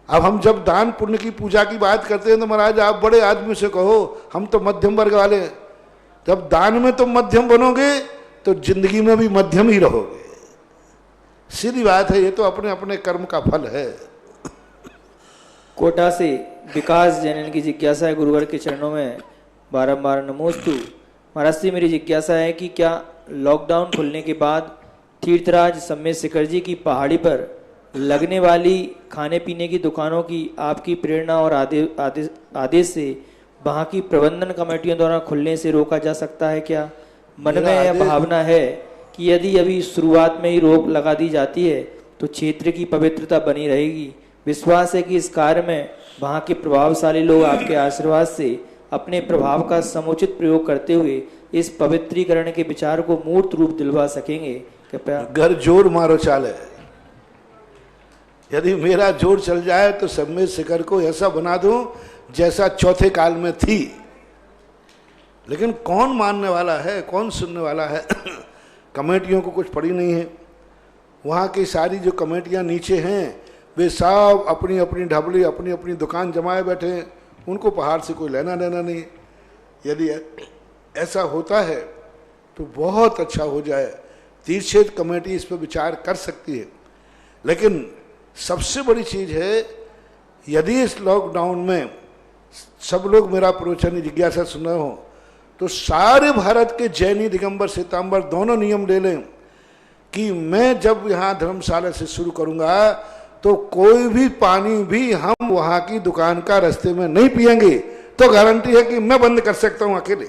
अब हम जब दान पुण्य की पूजा की बात करते हैं तो महाराज आप बड़े आदमी से कहो, हम तो मध्यम वर्ग वाले हैं। जब दान में तुम मध्यम बनोगे तो जिंदगी में भी मध्यम ही रहोगे। सीधी बात है, ये तो अपने अपने कर्म का फल है। कोटा से विकास जैन की जिज्ञासा है, गुरुवर के चरणों में बारंबार नमोस्तु। महाराज श्री, मेरी जिज्ञासा है कि क्या लॉकडाउन खुलने के बाद तीर्थराज सम्मेद शिखर जी की पहाड़ी पर लगने वाली खाने पीने की दुकानों की आपकी प्रेरणा और आदेश से वहाँ की प्रबंधन कमेटियों द्वारा खुलने से रोका जा सकता है क्या? मन में यह भावना है कि यदि अभी शुरुआत में ही रोक लगा दी जाती है तो क्षेत्र की पवित्रता बनी रहेगी। विश्वास है कि इस कार्य में वहाँ के प्रभावशाली लोग आपके आशीर्वाद से अपने प्रभाव का समुचित प्रयोग करते हुए इस पवित्रीकरण के विचार को मूर्त रूप दिलवा सकेंगे। कृपया घर जोर मारो चाले, यदि मेरा जोर चल जाए तो सम्मेद शिखर को ऐसा बना दूं जैसा चौथे काल में थी। लेकिन कौन मानने वाला है, कौन सुनने वाला है? कमेटियों को कुछ पड़ी नहीं है। वहाँ की सारी जो कमेटियाँ नीचे हैं वे सब अपनी अपनी ढबली अपनी अपनी दुकान जमाए बैठे हैं, उनको पहाड़ से कोई लेना देना नहीं। यदि ऐसा होता है तो बहुत अच्छा हो जाए, तीर्थक्षेत्र कमेटी इस पर विचार कर सकती है। लेकिन सबसे बड़ी चीज़ है, यदि इस लॉकडाउन में सब लोग मेरा प्रवचन जिज्ञासा सुन रहे हो तो सारे भारत के जैनी दिगंबर श्वेतांबर दोनों नियम ले लें कि मैं जब यहाँ धर्मशाला से शुरू करूँगा तो कोई भी पानी भी हम वहाँ की दुकान का रास्ते में नहीं पिएंगे। तो गारंटी है कि मैं बंद कर सकता हूँ, अकेले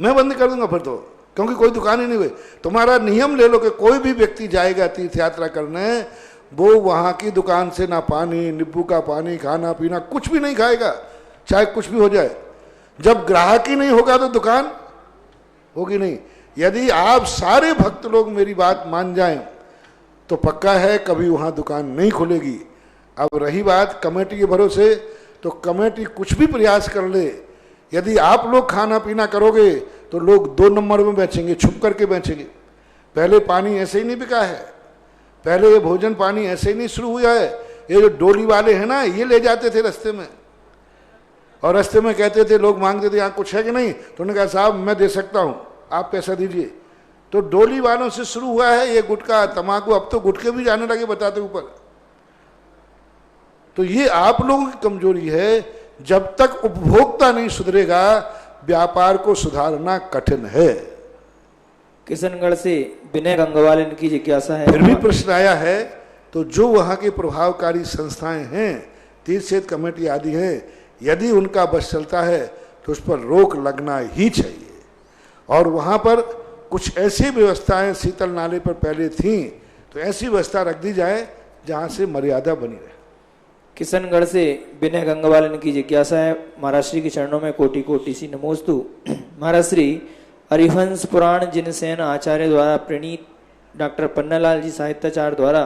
मैं बंद कर दूंगा फिर तो, क्योंकि कोई दुकान ही नहीं हुई। तुम्हारा नियम ले लो कि कोई भी व्यक्ति जाएगा तीर्थ यात्रा करने, वो वहाँ की दुकान से ना पानी, नींबू का पानी, खाना पीना कुछ भी नहीं खाएगा, चाहे कुछ भी हो जाए। जब ग्राहक ही नहीं होगा तो दुकान होगी नहीं। यदि आप सारे भक्त लोग मेरी बात मान जाएं तो पक्का है कभी वहाँ दुकान नहीं खुलेगी। अब रही बात कमेटी के भरोसे, तो कमेटी कुछ भी प्रयास कर ले, यदि आप लोग खाना पीना करोगे तो लोग 2 नंबर में बेचेंगे, छुप करके बेचेंगे। पहले पानी ऐसे ही नहीं बिका है, पहले ये भोजन पानी ऐसे ही नहीं शुरू हुआ है। ये जो डोली वाले हैं ना, ये ले जाते थे रास्ते में, और रास्ते में कहते थे, लोग मांगते थे यहाँ कुछ है कि नहीं, तो उन्होंने कहा साहब मैं दे सकता हूँ, आप पैसा दीजिए। तो डोली वालों से शुरू हुआ है ये गुटखा तम्बाकू, अब तो गुटखे भी जाने लगे बताते ऊपर। तो ये आप लोगों की कमजोरी है। जब तक उपभोक्ता नहीं सुधरेगा व्यापार को सुधारना कठिन है। किशनगढ़ से विनय गंगवाल इनकी जिज्ञासा है। फिर भी प्रश्न आया है, तो जो वहाँ की प्रभावकारी संस्थाएं हैं, तीर्थक्षेत्र कमेटी आदि हैं, यदि उनका बस चलता है तो उस पर रोक लगना ही चाहिए। और वहाँ पर कुछ ऐसी व्यवस्थाएं शीतल नाले पर पहले थीं, तो ऐसी व्यवस्था रख दी जाए जहाँ से मर्यादा बनी रहे। किशनगढ़ से विनय गंगवाल इनकी जिज्ञासा है। महाराज श्री के चरणों में कोटि कोटि सी नमोस्तु। महाराज श्री, हरिवंश पुराण जिनसेन आचार्य द्वारा प्रणीत डॉक्टर पन्नालाल जी साहित्याचार्य द्वारा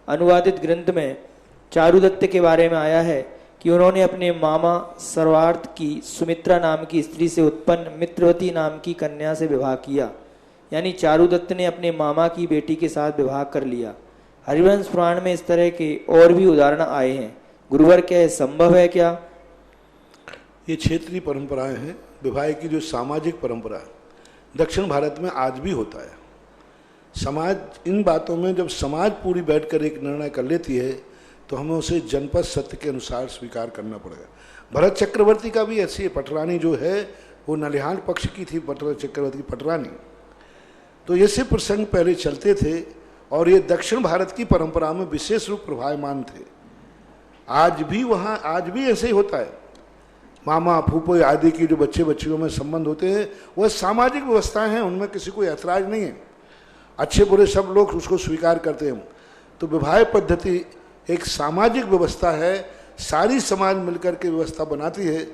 अनुवादित ग्रंथ में चारुदत्त के बारे में आया है कि उन्होंने अपने मामा सर्वार्थ की सुमित्रा नाम की स्त्री से उत्पन्न मित्रवती नाम की कन्या से विवाह किया, यानी चारुदत्त ने अपने मामा की बेटी के साथ विवाह कर लिया। हरिवंश पुराण में इस तरह के और भी उदाहरण आए हैं। गुरुवर, क्या यह संभव है क्या? ये क्षेत्रीय परंपराएं हैं, विवाह की जो सामाजिक परंपरा है, दक्षिण भारत में आज भी होता है। समाज इन बातों में जब समाज पूरी बैठकर एक निर्णय कर लेती है तो हमें उसे जनपद सत्य के अनुसार स्वीकार करना पड़ेगा। भरत चक्रवर्ती का भी ऐसी है, पटरानी जो है वो नलिहान पक्ष की थी, भरत चक्रवर्ती की पटरानी। तो ऐसे प्रसंग पहले चलते थे और ये दक्षिण भारत की परंपरा में विशेष रूप प्रभावमान थे। आज भी वहाँ आज भी ऐसे ही होता है। मामा फूफो आदि की जो बच्चे बच्चियों में संबंध होते हैं वह सामाजिक व्यवस्थाएं हैं, उनमें किसी को ऐतराज नहीं है, अच्छे बुरे सब लोग उसको स्वीकार करते हैं। तो विवाह पद्धति एक सामाजिक व्यवस्था है, सारी समाज मिलकर के व्यवस्था बनाती है,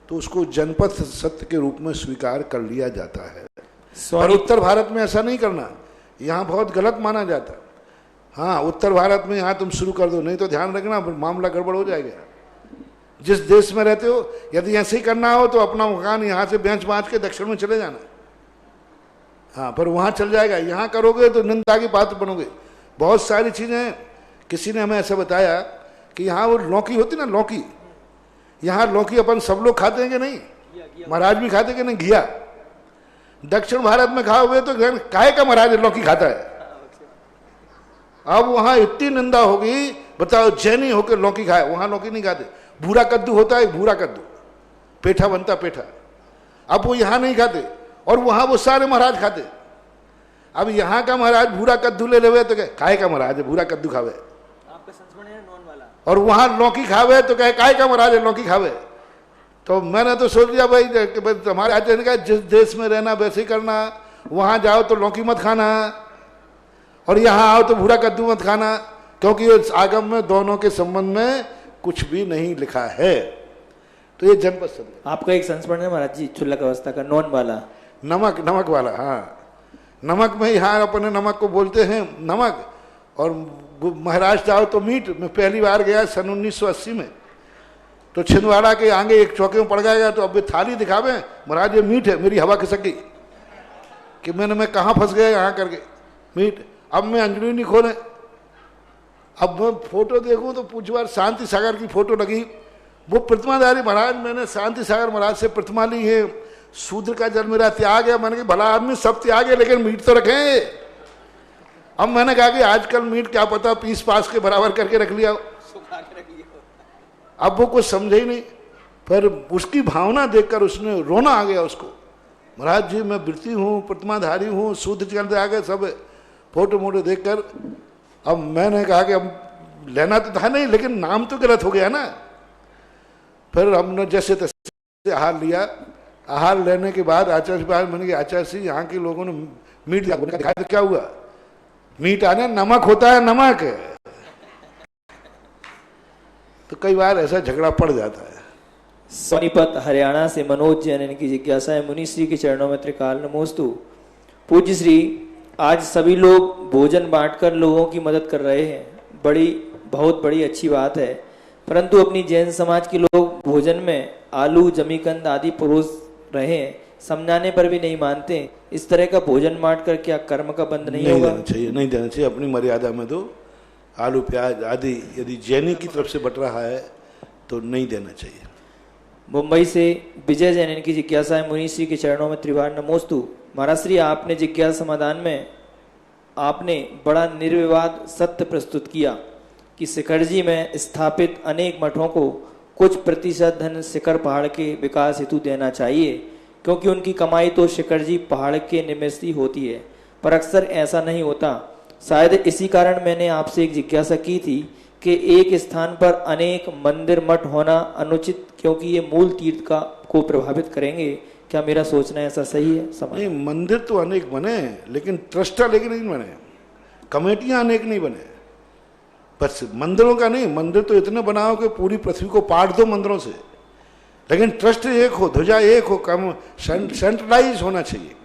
तो उसको जनपद सत्य के रूप में स्वीकार कर लिया जाता है। और उत्तर भारत में ऐसा नहीं करना, यहाँ बहुत गलत माना जाता है। हाँ, उत्तर भारत में यहाँ तुम शुरू कर दो, नहीं तो ध्यान रखना मामला गड़बड़ हो जाएगा। जिस देश में रहते हो यदि ऐसे ही करना हो तो अपना मकान यहाँ से बेंच बांच के दक्षिण में चले जाना। हाँ, पर वहाँ चल जाएगा, यहाँ करोगे तो निंदा की पात्र बनोगे। बहुत सारी चीज़ें, किसी ने हमें ऐसा बताया कि यहाँ वो लौकी होती ना, लौकी, यहाँ लौकी अपन सब लोग खाते हैं कि नहीं, महाराज भी खाते कि नहीं, घिया। दक्षिण भारत में खाओगे तो काहे का महाराज लौकी खाता है। अब वहाँ इतनी निंदा होगी, बताओ जैनी होकर लौकी खाए, वहाँ लौकी नहीं खाते। भूरा कद्दू होता है, भूरा कद्दू, पेठा बनता पेठा, अब वो यहाँ नहीं खाते और वहाँ वो सारे महाराज खाते। अब यहाँ का महाराज भूरा कद्दू ले लेवे तो कहे काहे का महाराज है भूरा कद्दू खावे, आपका संस्मरण है नॉन वाला, और वहाँ लौकी खावे तो कहे काहे का महाराज है लौकी खावे। तो मैंने तो सोच लिया भाई कि हमारे आज ने कहा जिस देश में रहना वैसे ही करना, वहाँ जाओ तो लौकी मत खाना और यहाँ आओ तो भूरा कद्दू मत खाना, क्योंकि इस आगम में दोनों के संबंध में कुछ भी नहीं लिखा है। तो ये जनपद सत्य। आपका एक संस्मरण है महाराज जी क्षुल्लक अवस्था का, नॉन वाला, नमक वाला। हाँ, नमक में यहाँ अपने नमक को बोलते हैं नमक, और महाराष्ट्र जाओ तो मीट। मैं पहली बार गया सन 1980 में, तो छिंदवाड़ा के आगे एक चौके में पड़ गया, तो अब थाली दिखावे महाराज ये मीट है, मेरी हवा खिसकी कि मैं कहाँ फंस गया यहाँ करके मीट। अब मैं अंजलि नहीं खोले, अब मैं फोटो देखूं तो कुछ बार शांति सागर की फोटो लगी, वो प्रतिमाधारी महाराज, मैंने शांति सागर महाराज से प्रतिमा ली है, शूद्र का जन्म मेरा त्याग है। मैंने कहा भला आदमी सब त्याग है लेकिन मीट तो रखें। अब मैंने कहा कि आजकल मीट क्या पता पीस पास के बराबर करके रख लिया, अब वो कुछ समझे ही नहीं। पर उसकी भावना देखकर उसने रोना आ गया उसको, महाराज जी मैं वृत्ति हूँ, प्रतिमाधारी हूँ, शूद्र चलते आ गए सब फोटो मोटो देखकर। अब मैंने कहा कि अब लेना तो था नहीं, लेकिन नाम तो गलत हो गया ना। फिर हमने जैसे तैसे आहार लिया। आहार लेने के बाद आचार्य से मैंने कहा आचार्य जी यहाँ के लोगों ने मीट दिखाया तो क्या हुआ, मीट आने नमक होता है, नमक। तो कई बार ऐसा झगड़ा पड़ जाता है। सोनीपत हरियाणा से मनोज जैन की जिज्ञासा है, मुनि श्री के चरणों में त्रिकाल नमोस्तु। पूज्य श्री, आज सभी लोग भोजन बांटकर लोगों की मदद कर रहे हैं, बहुत बड़ी अच्छी बात है, परंतु अपनी जैन समाज के लोग भोजन में आलू जमीकंद आदि परोस रहे हैं, समझाने पर भी नहीं मानते। इस तरह का भोजन बांटकर क्या कर्म का बंध नहीं होगा? नहीं देना चाहिए, अपनी मर्यादा में दो। आलू प्याज आदि यदि जैनी की तरफ से बट रहा है तो नहीं देना चाहिए। मुंबई से विजय जैन की जिज्ञासा है, मुनि श्री के चरणों में त्रिवार नमोस्तु। महाराज श्री, आपने जिज्ञासा समाधान में आपने बड़ा निर्विवाद सत्य प्रस्तुत किया कि शिखरजी में स्थापित अनेक मठों को कुछ प्रतिशत धन शिखर पहाड़ के विकास हेतु देना चाहिए, क्योंकि उनकी कमाई तो शिखरजी पहाड़ के निमित्त ही होती है, पर अक्सर ऐसा नहीं होता। शायद इसी कारण मैंने आपसे एक जिज्ञासा की थी कि एक स्थान पर अनेक मंदिर मठ होना अनुचित, क्योंकि ये मूल तीर्थ को प्रभावित करेंगे। क्या मेरा सोचना ऐसा सही है? नहीं, मंदिर तो अनेक बने लेकिन ट्रस्ट अनेक नहीं बने, कमेटियां अनेक नहीं बने। बस मंदिरों का नहीं, मंदिर तो इतने बनाओ कि पूरी पृथ्वी को पाट दो मंदिरों से, लेकिन ट्रस्ट एक हो, ध्वजा एक हो, कम सेंट्रलाइज होना चाहिए।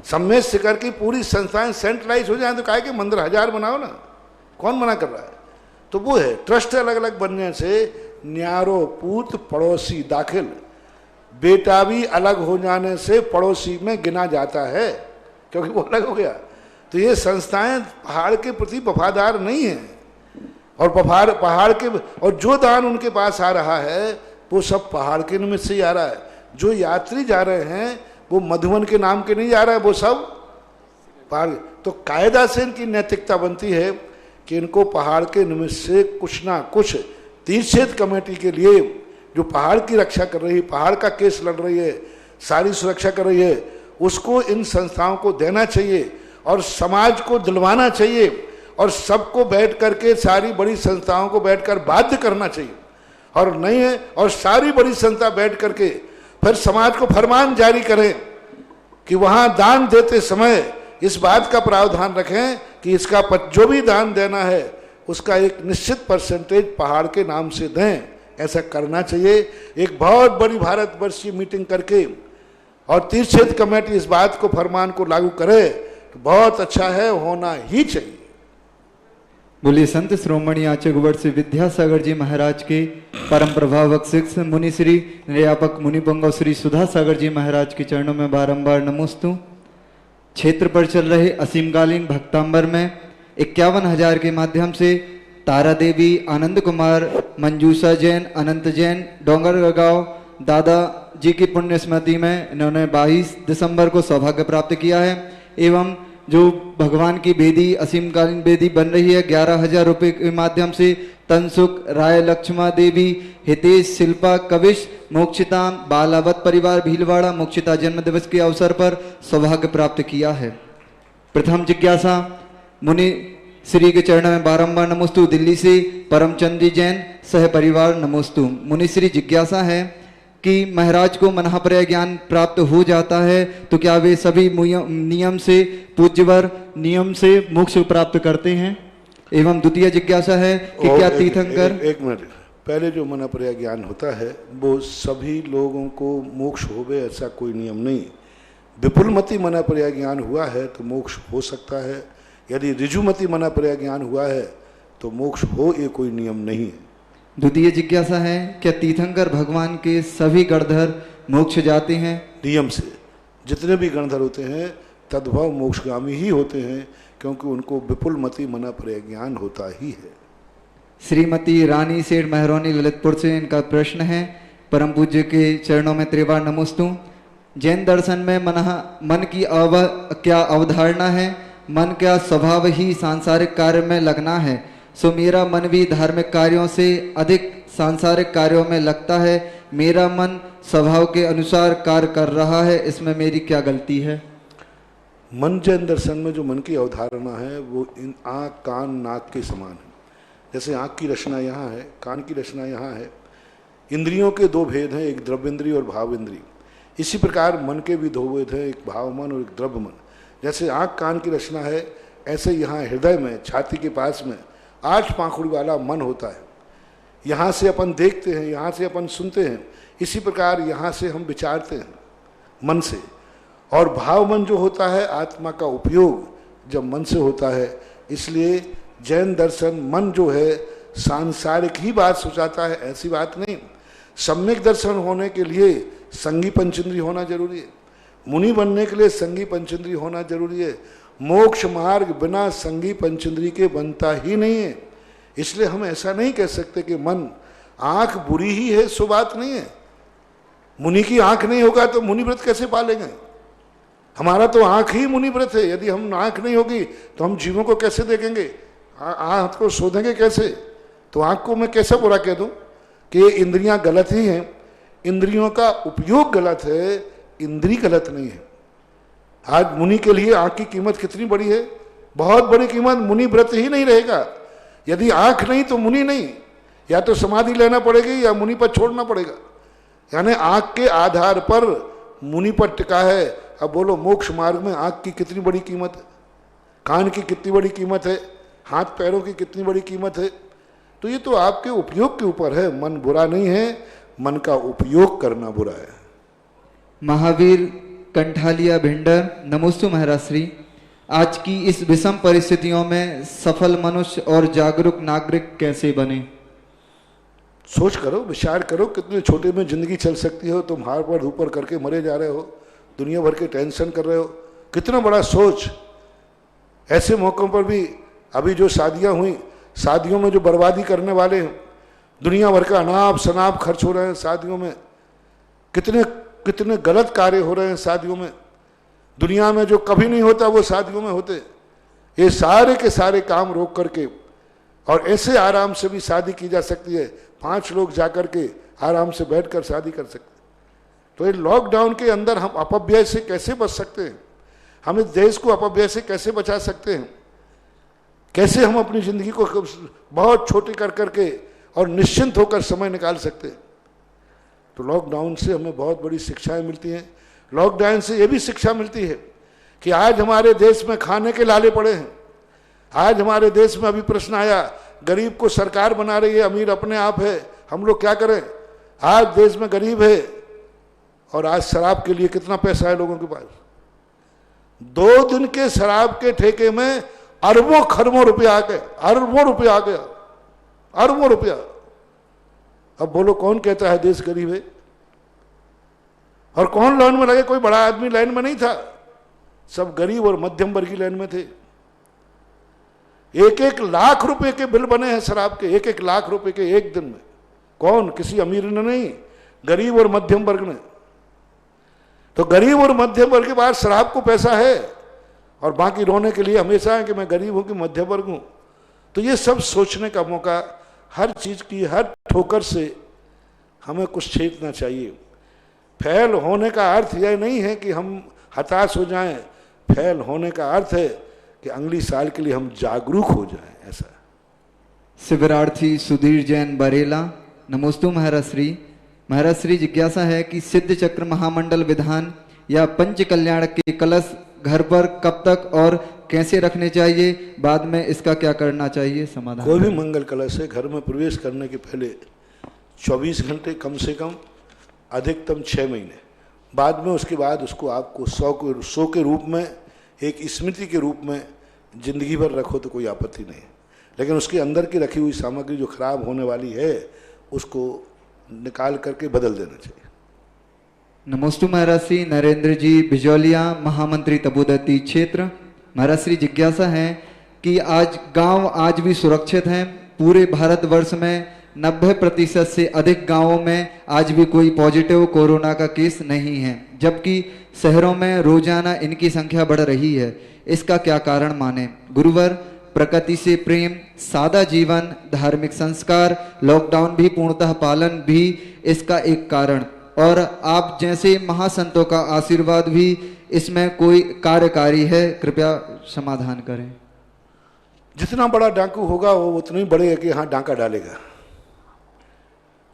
सम्मेद शिखर की पूरी संस्थाएं सेंट्रलाइज हो जाए तो काहे कि मंदिर 1000 बनाओ ना, कौन मना कर रहा है? तो वो है ट्रस्ट अलग अलग बनने से न्यारो पूत पड़ोसी दाखिल, बेटा भी अलग हो जाने से पड़ोसी में गिना जाता है, क्योंकि वो अलग हो गया। तो ये संस्थाएं पहाड़ के प्रति वफादार नहीं है, और पहाड़ के और जो दान उनके पास आ रहा है वो सब पहाड़ के निमित्त से ही आ रहा है। जो यात्री जा रहे हैं वो मधुबन के नाम के नहीं जा रहा है, वो सब पहाड़, तो कायदा से इनकी नैतिकता बनती है कि इनको पहाड़ के निमित्त से कुछ ना कुछ तीर्थक्षेत्र कमेटी के लिए, जो पहाड़ की रक्षा कर रही है, पहाड़ का केस लड़ रही है, सारी सुरक्षा कर रही है, उसको इन संस्थाओं को देना चाहिए और समाज को दिलवाना चाहिए और सबको बैठ करके, सारी बड़ी संस्थाओं को बैठकर बाध्य करना चाहिए। और नहीं है, और सारी बड़ी संस्था बैठ करके फिर समाज को फरमान जारी करें कि वहां दान देते समय इस बात का प्रावधान रखें कि इसका जो भी दान देना है उसका एक निश्चित परसेंटेज पहाड़ के नाम से दें। ऐसा करना चाहिए। एक बहुत बड़ी भारतवर्ष की मीटिंग करके और तीर्थक्षेत्र कमेटी इस बात को, फरमान को लागू करे तो बहुत अच्छा है, होना ही चाहिए। बोलिए संत श्रोमणी आचार्य श्री विद्यासागर जी महाराज के परम प्रभावक शिष्य मुनि श्री निर्यापक मुनि पुंगव श्री सुधा सागर जी महाराज के चरणों में बारंबार नमोस्तु। क्षेत्र पर चल रहे असीमकालीन भक्तांबर में 51,000 के माध्यम से तारा देवी, आनंद कुमार, मंजूषा जैन, अनंत जैन, डोंगरगांव दादा जी की पुण्य स्मृति में इन्होंने 22 दिसंबर को सौभाग्य प्राप्त किया है। एवं जो भगवान की बेदी, असीमकालीन बेदी बन रही है, 11,000 रुपये के माध्यम से तनसुख, राय लक्ष्मा देवी, हितेश, शिल्पा, कविश, मोक्षिता, बालावत परिवार भीलवाड़ा मोक्षिता जन्म दिवस के अवसर पर सौभाग्य प्राप्त किया है। प्रथम जिज्ञासा मुनि श्री के चरण में बारंबार नमोस्तु। दिल्ली से परमचंद्री जैन सह परिवार नमोस्तु। मुनि श्री जिज्ञासा है कि महाराज को महाप्रय ज्ञान प्राप्त हो जाता है तो क्या वे सभी नियम से पूज्यवर नियम से मोक्ष प्राप्त करते हैं? एवं द्वितीय जिज्ञासा है कि क्या तीर्थंकर एक मिनट, पहले जो महाप्रय ज्ञान होता है वो सभी लोगों को मोक्ष होवे ऐसा कोई नियम नहीं। विपुलमती महाप्रय ज्ञान हुआ है तो मोक्ष हो सकता है, यदि ऋजुमती महाप्रय ज्ञान हुआ है तो मोक्ष हो, ये कोई नियम नहीं है। द्वितीय जिज्ञासा है क्या तीर्थंकर भगवान के सभी गणधर मोक्ष जाते हैं? नियम से जितने भी गणधर होते हैं तद्भव मोक्षगामी ही होते हैं, क्योंकि उनको विपुलमती महाप्रय ज्ञान होता ही है। श्रीमती रानी सेठ मेहरौनी ललितपुर से इनका प्रश्न है। परम पूज्य के चरणों में त्रिवार नमोस्तु। जैन दर्शन में मन की क्या अवधारणा है? मन का स्वभाव ही सांसारिक कार्य में लगना है, सो मेरा मन भी धार्मिक कार्यों से अधिक सांसारिक कार्यों में लगता है। मेरा मन स्वभाव के अनुसार कार्य कर रहा है, इसमें मेरी क्या गलती है? मन जैन दर्शन में जो मन की अवधारणा है वो इन आँख, कान, नाक के समान है। जैसे आँख की रचना यहाँ है, कान की रचना यहाँ है। इंद्रियों के दो भेद हैं, एक द्रव्य इंद्रिय और भाव इंद्रिय। इसी प्रकार मन के भी दो भेद हैं, एक भाव मन और एक द्रव्य मन। जैसे आँख कान की रचना है, ऐसे यहाँ हृदय में, छाती के पास में 8 पाखुड़ी वाला मन होता है। यहाँ से अपन देखते हैं, यहाँ से अपन सुनते हैं, इसी प्रकार यहाँ से हम विचारते हैं मन से। और भाव मन जो होता है आत्मा का उपयोग जब मन से होता है। इसलिए जैन दर्शन मन जो है सांसारिक ही बात सोचाता है, ऐसी बात नहीं। सम्यक दर्शन होने के लिए संगी पंचेंद्रिय होना जरूरी है। मुनि बनने के लिए संगी पंचेंद्रिय होना जरूरी है। मोक्ष मार्ग बिना संगी पंचेंद्रिय के बनता ही नहीं है। इसलिए हम ऐसा नहीं कह सकते कि मन, आंख बुरी ही है, सो बात नहीं है। मुनि की आंख नहीं होगा तो मुनि व्रत कैसे पालेंगे? हमारा तो आंख ही मुनि व्रत है। यदि हम आंख नहीं होगी तो हम जीवों को कैसे देखेंगे? आंख को शोधेंगे कैसे? तो आंख को मैं कैसे बुरा कह दूं कि ये इंद्रियां गलत ही हैं? इंद्रियों का उपयोग गलत है, इंद्री गलत नहीं है। आज मुनि के लिए आंख की कीमत कितनी बड़ी है, बहुत बड़ी कीमत। मुनि व्रत ही नहीं रहेगा। यदि आंख नहीं तो मुनि नहीं, या तो समाधि लेना पड़ेगी या मुनि पर छोड़ना पड़ेगा। यानी आंख के आधार पर मुनि पर टिका है। अब बोलो मोक्ष मार्ग में आंख की कितनी बड़ी कीमत है, कान की कितनी बड़ी कीमत है, हाथ पैरों की कितनी बड़ी कीमत है। तो ये तो आपके उपयोग के ऊपर है। मन बुरा नहीं है, मन का उपयोग करना बुरा है। महावीर कंठालिया भिंडर नमोस्तु महाराज श्री। आज की इस विषम परिस्थितियों में सफल मनुष्य और जागरूक नागरिक कैसे बने? सोच करो, विचार करो, कितने छोटे में जिंदगी चल सकती हो। तुम हार पर ऊपर करके मरे जा रहे हो, दुनिया भर के टेंशन कर रहे हो। कितना बड़ा सोच। ऐसे मौकों पर भी अभी जो शादियां हुई, शादियों में जो बर्बादी करने वाले हैं, दुनिया भर का अनाप शनाप खर्च हो रहे हैं शादियों में, कितने कितने गलत कार्य हो रहे हैं शादियों में। दुनिया में जो कभी नहीं होता वो शादियों में होते। ये सारे के सारे काम रोक करके, और ऐसे आराम से भी शादी की जा सकती है, 5 लोग जाकर के आराम से बैठकर शादी कर सकते। तो ये लॉकडाउन के अंदर हम अपव्यय से कैसे बच सकते हैं, हम इस देश को अपव्यय से कैसे बचा सकते हैं, कैसे हम अपनी जिंदगी को बहुत छोटी कर करके और निश्चिंत होकर समय निकाल सकते हैं। तो लॉकडाउन से हमें बहुत बड़ी शिक्षाएं मिलती हैं। लॉकडाउन से ये भी शिक्षा मिलती है कि आज हमारे देश में खाने के लाले पड़े हैं। आज हमारे देश में अभी प्रश्न आया, गरीब को सरकार बना रही है, अमीर अपने आप है, हम लोग क्या करें। आज देश में गरीब है और आज शराब के लिए कितना पैसा है लोगों के पास। 2 दिन के शराब के ठेके में अरबों खरबों रुपया आ गए, अरबों रुपया आ गया, अरबों रुपया। अब बोलो कौन कहता है देश गरीब है? और कौन लाइन में लगे? कोई बड़ा आदमी लाइन में नहीं था, सब गरीब और मध्यम वर्गीय लाइन में थे। 1-1 लाख रुपए के बिल बने हैं शराब के, 1-1 लाख रुपए के एक दिन में। कौन? किसी अमीर ने नहीं, गरीब और मध्यम वर्ग ने। तो गरीब और मध्यम वर्ग के पास शराब को पैसा है और बाकी रोने के लिए हमेशा है कि मैं गरीब हूं कि मध्यम वर्ग हूं। तो ये सब सोचने का मौका, हर चीज की हर ठोकर से हमें कुछ सीखना चाहिए। फेल होने का अर्थ यह नहीं है कि हम हताश हो जाएं, फेल होने का अर्थ है कि अगली साल के लिए हम जागरूक हो जाएं। ऐसा शिविरार्थी सुधीर जैन बरेला। नमोस्तु महाराज श्री। महाराज श्री, जिज्ञासा है कि सिद्ध चक्र महामंडल विधान या पंच कल्याण के कलश घर पर कब तक और कैसे रखने चाहिए, बाद में इसका क्या करना चाहिए? समाधान। कोई भी मंगल कलश है घर में प्रवेश करने के पहले 24 घंटे, कम से कम अधिकतम 6 महीने बाद में, उसके बाद उसको आपको 100 के रूप में, एक स्मृति के रूप में जिंदगी भर रखो तो कोई आपत्ति नहीं है। लेकिन उसके अंदर की रखी हुई सामग्री जो खराब होने वाली है उसको निकाल करके बदल देना चाहिए। नमोस्तु महाराज श्री। नरेंद्र जी बिजौलिया, महामंत्री तबोदती क्षेत्र। महाराज श्री, जिज्ञासा है कि आज गांव आज भी सुरक्षित हैं। पूरे भारतवर्ष में 90% से अधिक गांवों में आज भी कोई पॉजिटिव कोरोना का केस नहीं है, जबकि शहरों में रोजाना इनकी संख्या बढ़ रही है। इसका क्या कारण माने? गुरुवर, प्रकृति से प्रेम, सादा जीवन, धार्मिक संस्कार, लॉकडाउन भी पूर्णतः पालन भी इसका एक कारण, और आप जैसे महासंतों का आशीर्वाद भी इसमें कोई कार्यकारी है। कृपया समाधान करें। जितना बड़ा डाकू होगा वो उतना ही बड़े है कि हाँ डाका डालेगा।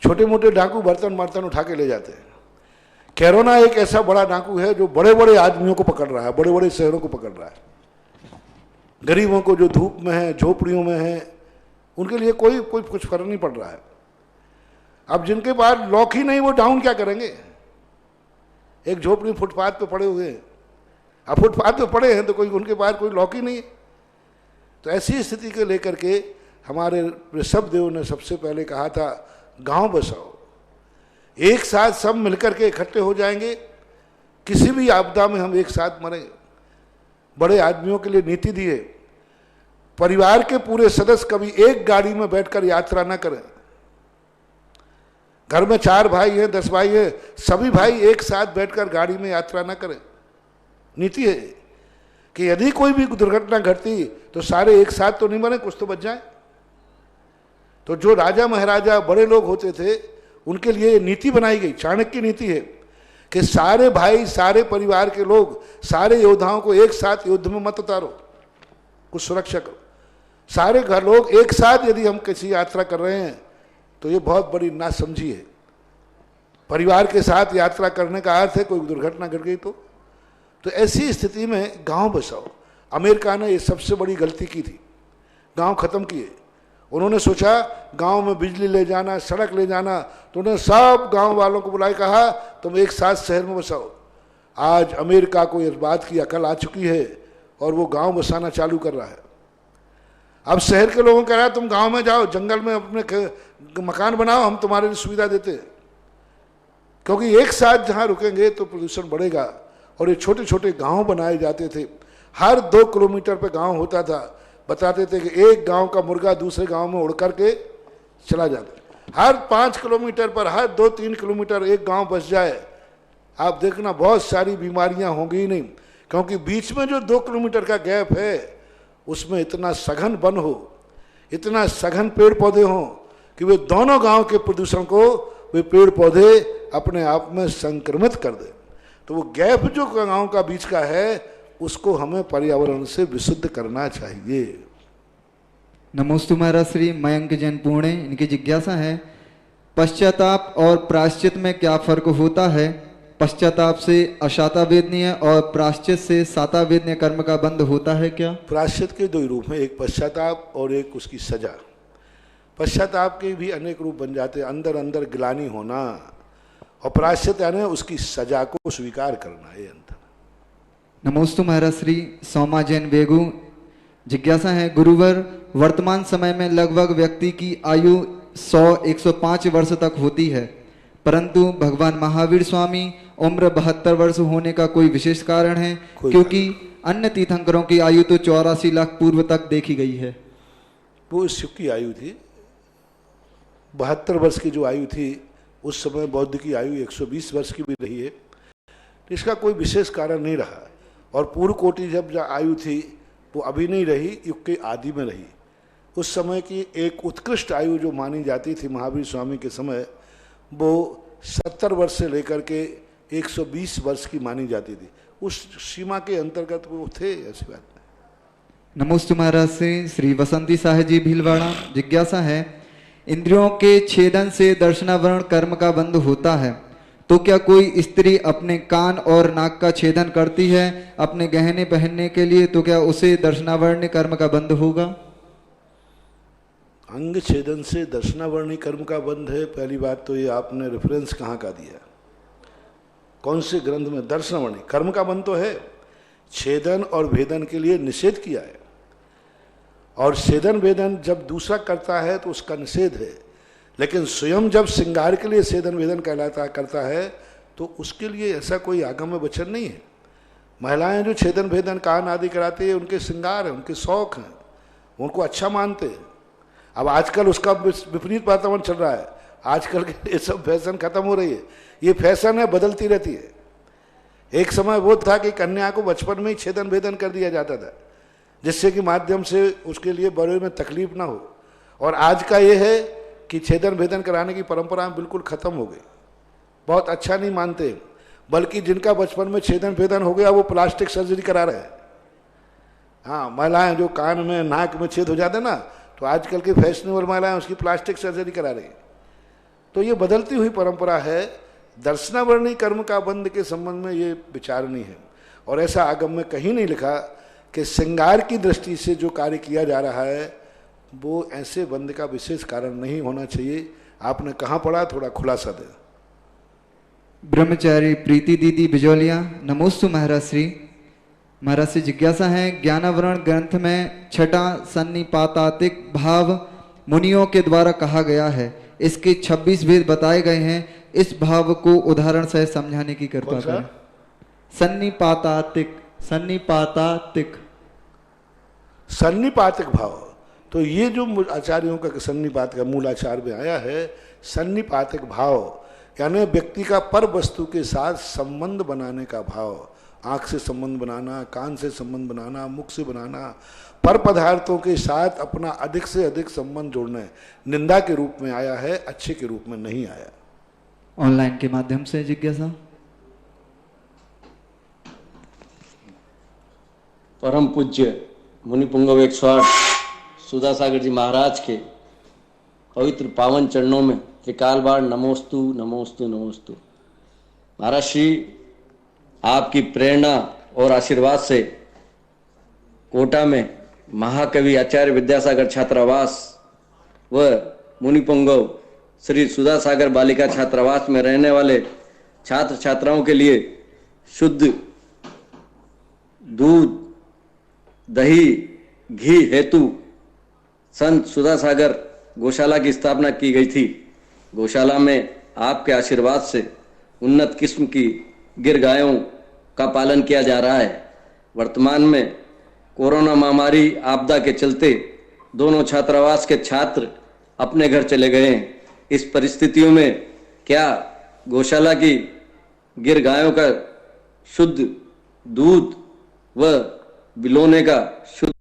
छोटे मोटे डाकू बर्तन बर्तन उठा के ले जाते हैं। कोरोना एक ऐसा बड़ा डाकू है जो बड़े बड़े आदमियों को पकड़ रहा है, बड़े बड़े शहरों को पकड़ रहा है। गरीबों को जो धूप में है, झोपड़ियों में है, उनके लिए कोई कुछ फर्क नहीं पड़ रहा है। अब जिनके पास लॉक ही नहीं वो डाउन क्या करेंगे? एक झोपड़ी फुटपाथ पे पड़े हुए हैं, अब फुटपाथ पे पड़े हैं तो कोई उनके पास कोई लॉक ही नहीं है। तो ऐसी स्थिति को लेकर के हमारे ऋषभ देव ने सबसे पहले कहा था गांव बसाओ, एक साथ सब मिलकर के इकट्ठे हो जाएंगे, किसी भी आपदा में हम एक साथ मरेंगे। बड़े आदमियों के लिए नीति दी है, परिवार के पूरे सदस्य कभी एक गाड़ी में बैठकर यात्रा न करें। घर में 4 भाई हैं, 10 भाई हैं, सभी भाई एक साथ बैठकर गाड़ी में यात्रा न करें। नीति है कि यदि कोई भी दुर्घटना घटती तो सारे एक साथ तो नहीं मरे, कुछ तो बच जाए। तो जो राजा महाराजा बड़े लोग होते थे उनके लिए नीति बनाई गई, चाणक्य नीति है कि सारे भाई, सारे परिवार के लोग, सारे योद्धाओं को एक साथ युद्ध में मत उतारो, कुछ सुरक्षा करो। सारे घर लोग एक साथ यदि हम किसी यात्रा कर रहे हैं तो ये बहुत बड़ी नासमझी है। परिवार के साथ यात्रा करने का अर्थ है कोई दुर्घटना घट गई तो ऐसी स्थिति में गांव बसाओ। अमेरिका ने ये सबसे बड़ी गलती की थी, गांव खत्म किए। उन्होंने सोचा गांव में बिजली ले जाना, सड़क ले जाना, तो उन्होंने सब गांव वालों को बुलाए, कहा तुम एक साथ शहर में बसाओ। आज अमेरिका को इस बात की अकल आ चुकी है और वो गांव बसाना चालू कर रहा है। अब शहर के लोगों को कह रहा है तुम गांव में जाओ, जंगल में अपने मकान बनाओ, हम तुम्हारे लिए सुविधा देते हैं। क्योंकि एक साथ जहां रुकेंगे तो प्रदूषण बढ़ेगा। और ये छोटे छोटे गांव बनाए जाते थे, हर 2 किलोमीटर पे गांव होता था। बताते थे कि एक गांव का मुर्गा दूसरे गांव में उड़ करके चला जाता। हर 5 किलोमीटर पर, हर 2-3 किलोमीटर एक गांव बस जाए, आप देखना बहुत सारी बीमारियां होंगी ही नहीं। क्योंकि बीच में जो 2 किलोमीटर का गैप है उसमें इतना सघन वन हो, इतना सघन पेड़ पौधे हों कि वे दोनों गांव के प्रदूषण को वे पेड़ पौधे अपने आप में संक्रमित कर दें। तो वो गैप जो गांव का बीच का है उसको हमें पर्यावरण से विशुद्ध करना चाहिए। नमोस्तु महाराज श्री मयंक जैन पुणे, इनकी जिज्ञासा है पश्चाताप और प्रायश्चित में क्या फर्क होता है? पश्चाताप से अशातावेदनीय और प्रायश्चित से सातावेदनीय कर्म का बंध होता है क्या? प्रायश्चित के 2 रूप हैं, एक पश्चाताप और एक उसकी सजा। पश्चाताप के भी अनेक रूप बन जाते हैं, अंदर अंदर ग्लानि होना, और प्रायश्चित यानी उसकी सजा को स्वीकार करना। ये अंतर। नमोस्तु महाराज श्री सोमा जैन वेगु, जिज्ञासा है गुरुवर वर्तमान समय में लगभग व्यक्ति की आयु 100-105 वर्ष तक होती है, परंतु भगवान महावीर स्वामी उम्र 72 वर्ष होने का कोई विशेष कारण है? क्योंकि अन्य तीर्थंकरों की आयु तो 84 लाख पूर्व तक देखी गई है। वो शिव की आयु थी, 72 वर्ष की जो आयु थी उस समय बौद्ध की आयु 120 वर्ष की भी रही है। इसका कोई विशेष कारण नहीं रहा। और पूर्व कोटि जब आयु थी वो अभी नहीं रही, युग के आदि में रही। उस समय की एक उत्कृष्ट आयु जो मानी जाती थी महावीर स्वामी के समय, वो 70 वर्ष से लेकर के 120 वर्ष की मानी जाती थी। उस सीमा के अंतर्गत वो थे, ऐसी बात नहीं। नमोस्तु महाराज से श्री वसंती साह जी भीलवाड़ा, जिज्ञासा है इंद्रियों के छेदन से दर्शनावरण कर्म का बंध होता है, तो क्या कोई स्त्री अपने कान और नाक का छेदन करती है अपने गहने पहनने के लिए, तो क्या उसे दर्शनावरण कर्म का बंध होगा? अंग छेदन से दर्शनावरणी कर्म का बंध है। पहली बात तो ये आपने रेफरेंस कहाँ का दिया, कौन से ग्रंथ में? दर्शनावरणी कर्म का बंध तो है, छेदन और भेदन के लिए निषेध किया है। और छेदन भेदन जब दूसरा करता है तो उसका निषेध है, लेकिन स्वयं जब श्रृंगार के लिए छेदन भेदन कहलाता करता है तो उसके लिए ऐसा कोई आगम में वचन नहीं है। महिलाएं जो छेदन भेदन कान आदि कराती है उनके श्रृंगार है, उनके शौक हैं, उनको अच्छा मानते हैं। अब आजकल उसका विपरीत वातावरण चल रहा है, आजकल के ये सब फैशन खत्म हो रही है। ये फैशन है, बदलती रहती है। एक समय वो था कि कन्या को बचपन में ही छेदन भेदन कर दिया जाता था, जिससे कि माध्यम से उसके लिए बड़े में तकलीफ ना हो। और आज का ये है कि छेदन भेदन कराने की परंपरा बिल्कुल खत्म हो गई, बहुत अच्छा नहीं मानते। बल्कि जिनका बचपन में छेदन भेदन हो गया वो प्लास्टिक सर्जरी करा रहे हैं। हाँ, महिलाएं जो कान में नाक में छेद हो जाते ना, तो आजकल की फैशनेबल महिलाएं उसकी प्लास्टिक सर्जरी करा रही है। तो ये बदलती हुई परंपरा है। दर्शनावरणी कर्म का बंध के संबंध में ये विचार नहीं है, और ऐसा आगम में कहीं नहीं लिखा कि श्रृंगार की दृष्टि से जो कार्य किया जा रहा है वो ऐसे बंध का विशेष कारण नहीं होना चाहिए। आपने कहाँ पढ़ा, थोड़ा खुलासा दे। ब्रह्मचारी प्रीति दीदी बिजौलिया, नमोस्तु महाराज श्री। महाराज से जिज्ञासा है ज्ञानावरण ग्रंथ में छठा सन्निपातातिक भाव मुनियों के द्वारा कहा गया है, इसके 26 भेद बताए गए हैं, इस भाव को उदाहरण से समझाने की कृपा करें। सन्निपातातिक, सन्निपातातिक, सन्निपातिक भाव, तो ये जो आचार्यों का सन्निपात का मूल आचार में आया है, सन्निपातिक भाव यानी व्यक्ति का पर वस्तु के साथ संबंध बनाने का भाव। आंख से संबंध बनाना, कान से संबंध बनाना, मुख से बनाना, पर पदार्थों के साथ अपना अधिक से अधिक संबंध जोड़ना निंदा के रूप में आया है, अच्छे के रूप में नहीं आया। ऑनलाइन के माध्यम से जिज्ञासा। परम पूज्य मुनि पुंगव 108 सुधा सागर जी महाराज के पवित्र पावन चरणों में त्रिकाल बार नमोस्तु नमोस्तु नमोस्तु। महाराज श्री, आपकी प्रेरणा और आशीर्वाद से कोटा में महाकवि आचार्य विद्यासागर छात्रावास व मुनिपुंगव श्री सुधा सागर बालिका छात्रावास में रहने वाले छात्र छात्राओं के लिए शुद्ध दूध, दही, घी हेतु संत सुधा सागर गौशाला की स्थापना की गई थी। गौशाला में आपके आशीर्वाद से उन्नत किस्म की गिर गायों का पालन किया जा रहा है। वर्तमान में कोरोना महामारी आपदा के चलते दोनों छात्रावास के छात्र अपने घर चले गए हैं। इस परिस्थितियों में क्या गौशाला की गिर गायों का शुद्ध दूध व बिलोने का शुद्ध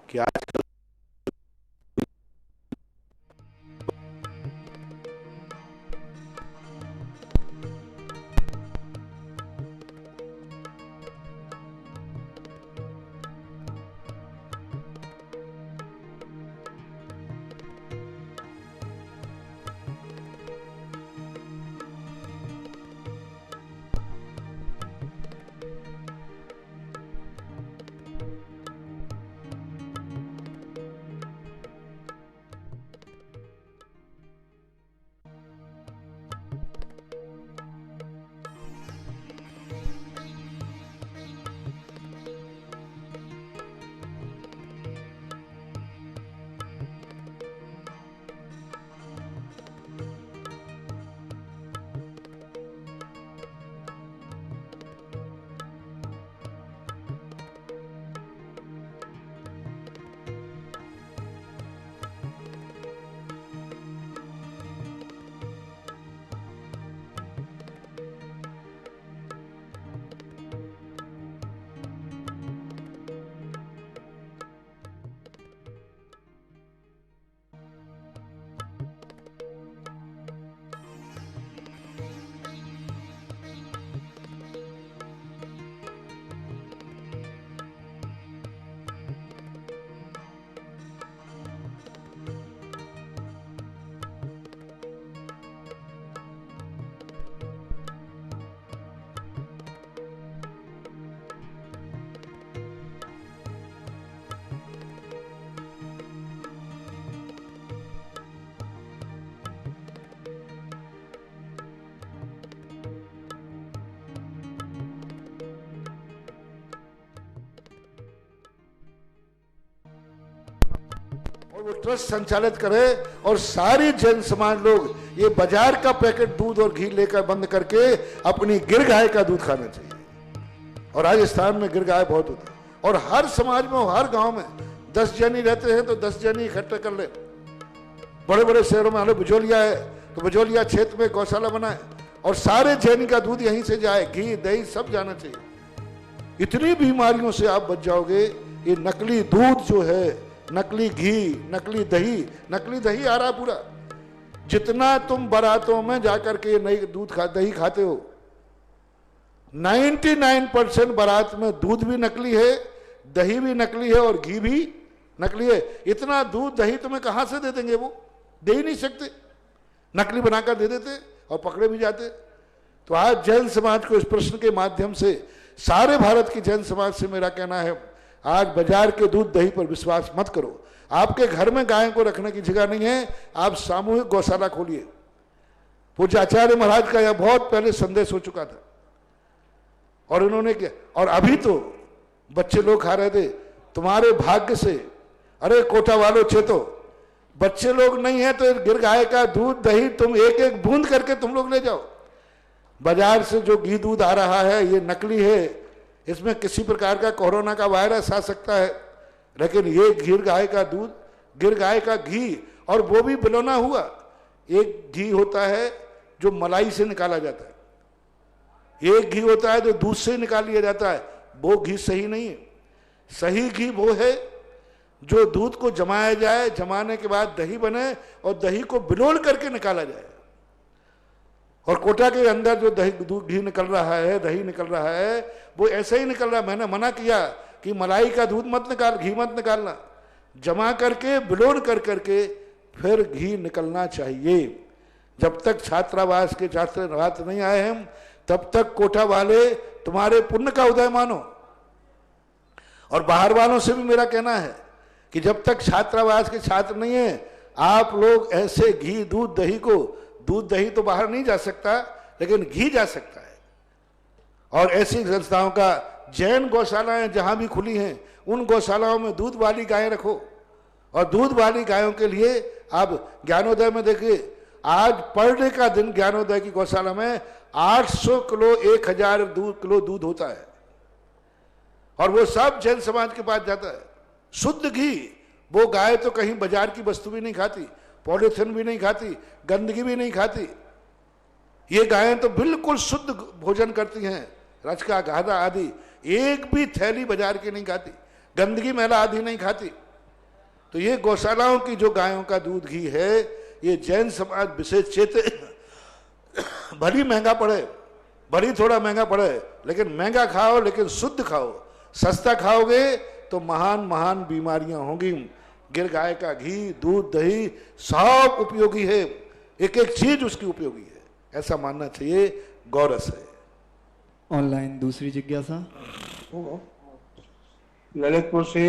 कि आजकल और वो ट्रस्ट संचालित करे और सारी जन समाज लोग ये बाजार का पैकेट दूध और घी लेकर बंद करके अपनी गिर गाय का दूध खाना चाहिए। और राजस्थान में गिर गाय बहुत होता है और हर समाज में हर गांव में 10 जनी रहते हैं तो 10 जनी इकट्ठे कर ले। बड़े बड़े शहरों में बिजोलिया है तो बिजोलिया क्षेत्र में गौशाला बनाए और सारे जैनी का दूध यहीं से जाए, घी दही सब जाना चाहिए। इतनी बीमारियों से आप बच जाओगे। ये नकली दूध जो है, नकली घी, नकली दही आ रहा पूरा। जितना तुम बारातों में जाकर के नई दही खाते हो, 99% बारात में दूध भी नकली है, दही भी नकली है और घी भी नकली है। इतना दूध दही तुम्हें कहां से दे देंगे? वो दे ही नहीं सकते, नकली बनाकर दे देते और पकड़े भी जाते। तो आज जैन समाज को इस प्रश्न के माध्यम से, सारे भारत की जैन समाज से मेरा कहना है, आज बाजार के दूध दही पर विश्वास मत करो। आपके घर में गाय को रखने की जगह नहीं है, आप सामूहिक गौशाला खोलिए। पूज्य आचार्य महाराज का यह बहुत पहले संदेश हो चुका था और उन्होंने क्या, और अभी तो बच्चे लोग खा रहे थे। तुम्हारे भाग्य से, अरे कोटा वालों चेतो, बच्चे लोग नहीं है तो गिर गाय का दूध दही तुम एक एक बूंद करके तुम लोग ले जाओ। बाजार से जो घी दूध आ रहा है ये नकली है, इसमें किसी प्रकार का कोरोना का वायरस आ सकता है। लेकिन ये गिर गाय का दूध, गिर गाय का घी, और वो भी बिलोना हुआ। एक घी होता है जो मलाई से निकाला जाता है, एक घी होता है जो दूध से निकाल लिया जाता है। वो घी सही नहीं है। सही घी वो है जो दूध को जमाया जाए, जमाने के बाद दही बने और दही को बिलोल करके निकाला जाए। और कोटा के अंदर जो घी निकल रहा है, दही निकल रहा है, वो ऐसे ही निकल रहा है। मैंने मना किया कि मलाई का दूध मत निकाल, घी मत निकालना, जमा करके बिलोन कर करके फिर घी निकलना चाहिए। जब तक छात्रावास के छात्र नहीं आए हैं तब तक कोटा वाले तुम्हारे पुण्य का उदय मानो। और बाहर वालों से भी मेरा कहना है कि जब तक छात्रावास के छात्र नहीं है, आप लोग ऐसे घी दूध दही को, दूध दही तो बाहर नहीं जा सकता लेकिन घी जा सकता है। और ऐसी संस्थाओं का, जैन गौशालाएं जहां भी खुली हैं उन गौशालाओं में दूध वाली गायें रखो। और दूध वाली गायों के लिए आप ज्ञानोदय में देखिए, आज पर डे का दिन ज्ञानोदय की गौशाला में 800 किलो 1000 किलो दूध होता है, और वो सब जैन समाज के पास जाता है। शुद्ध घी। वो गाय तो कहीं बाजार की वस्तु भी नहीं खाती, पॉलिथीन भी नहीं खाती, गंदगी भी नहीं खाती। ये गायें तो बिल्कुल शुद्ध भोजन करती हैं, रचका गाधा आदि एक भी थैली बाजार की नहीं खाती, गंदगी मैला आदि नहीं खाती। तो ये गौशालाओं की जो गायों का दूध घी है, ये जैन समाज विशेष चेते भली महंगा पड़े, भली थोड़ा महंगा पड़े, लेकिन महंगा खाओ लेकिन शुद्ध खाओ। सस्ता खाओगे तो महान महान बीमारियां होंगी। गिर गाय का घी, दूध, दही सब उपयोगी है, एक एक चीज उसकी उपयोगी है, ऐसा मानना चाहिए। गौरस है। ऑनलाइन दूसरी जिज्ञासा। ललितपुर से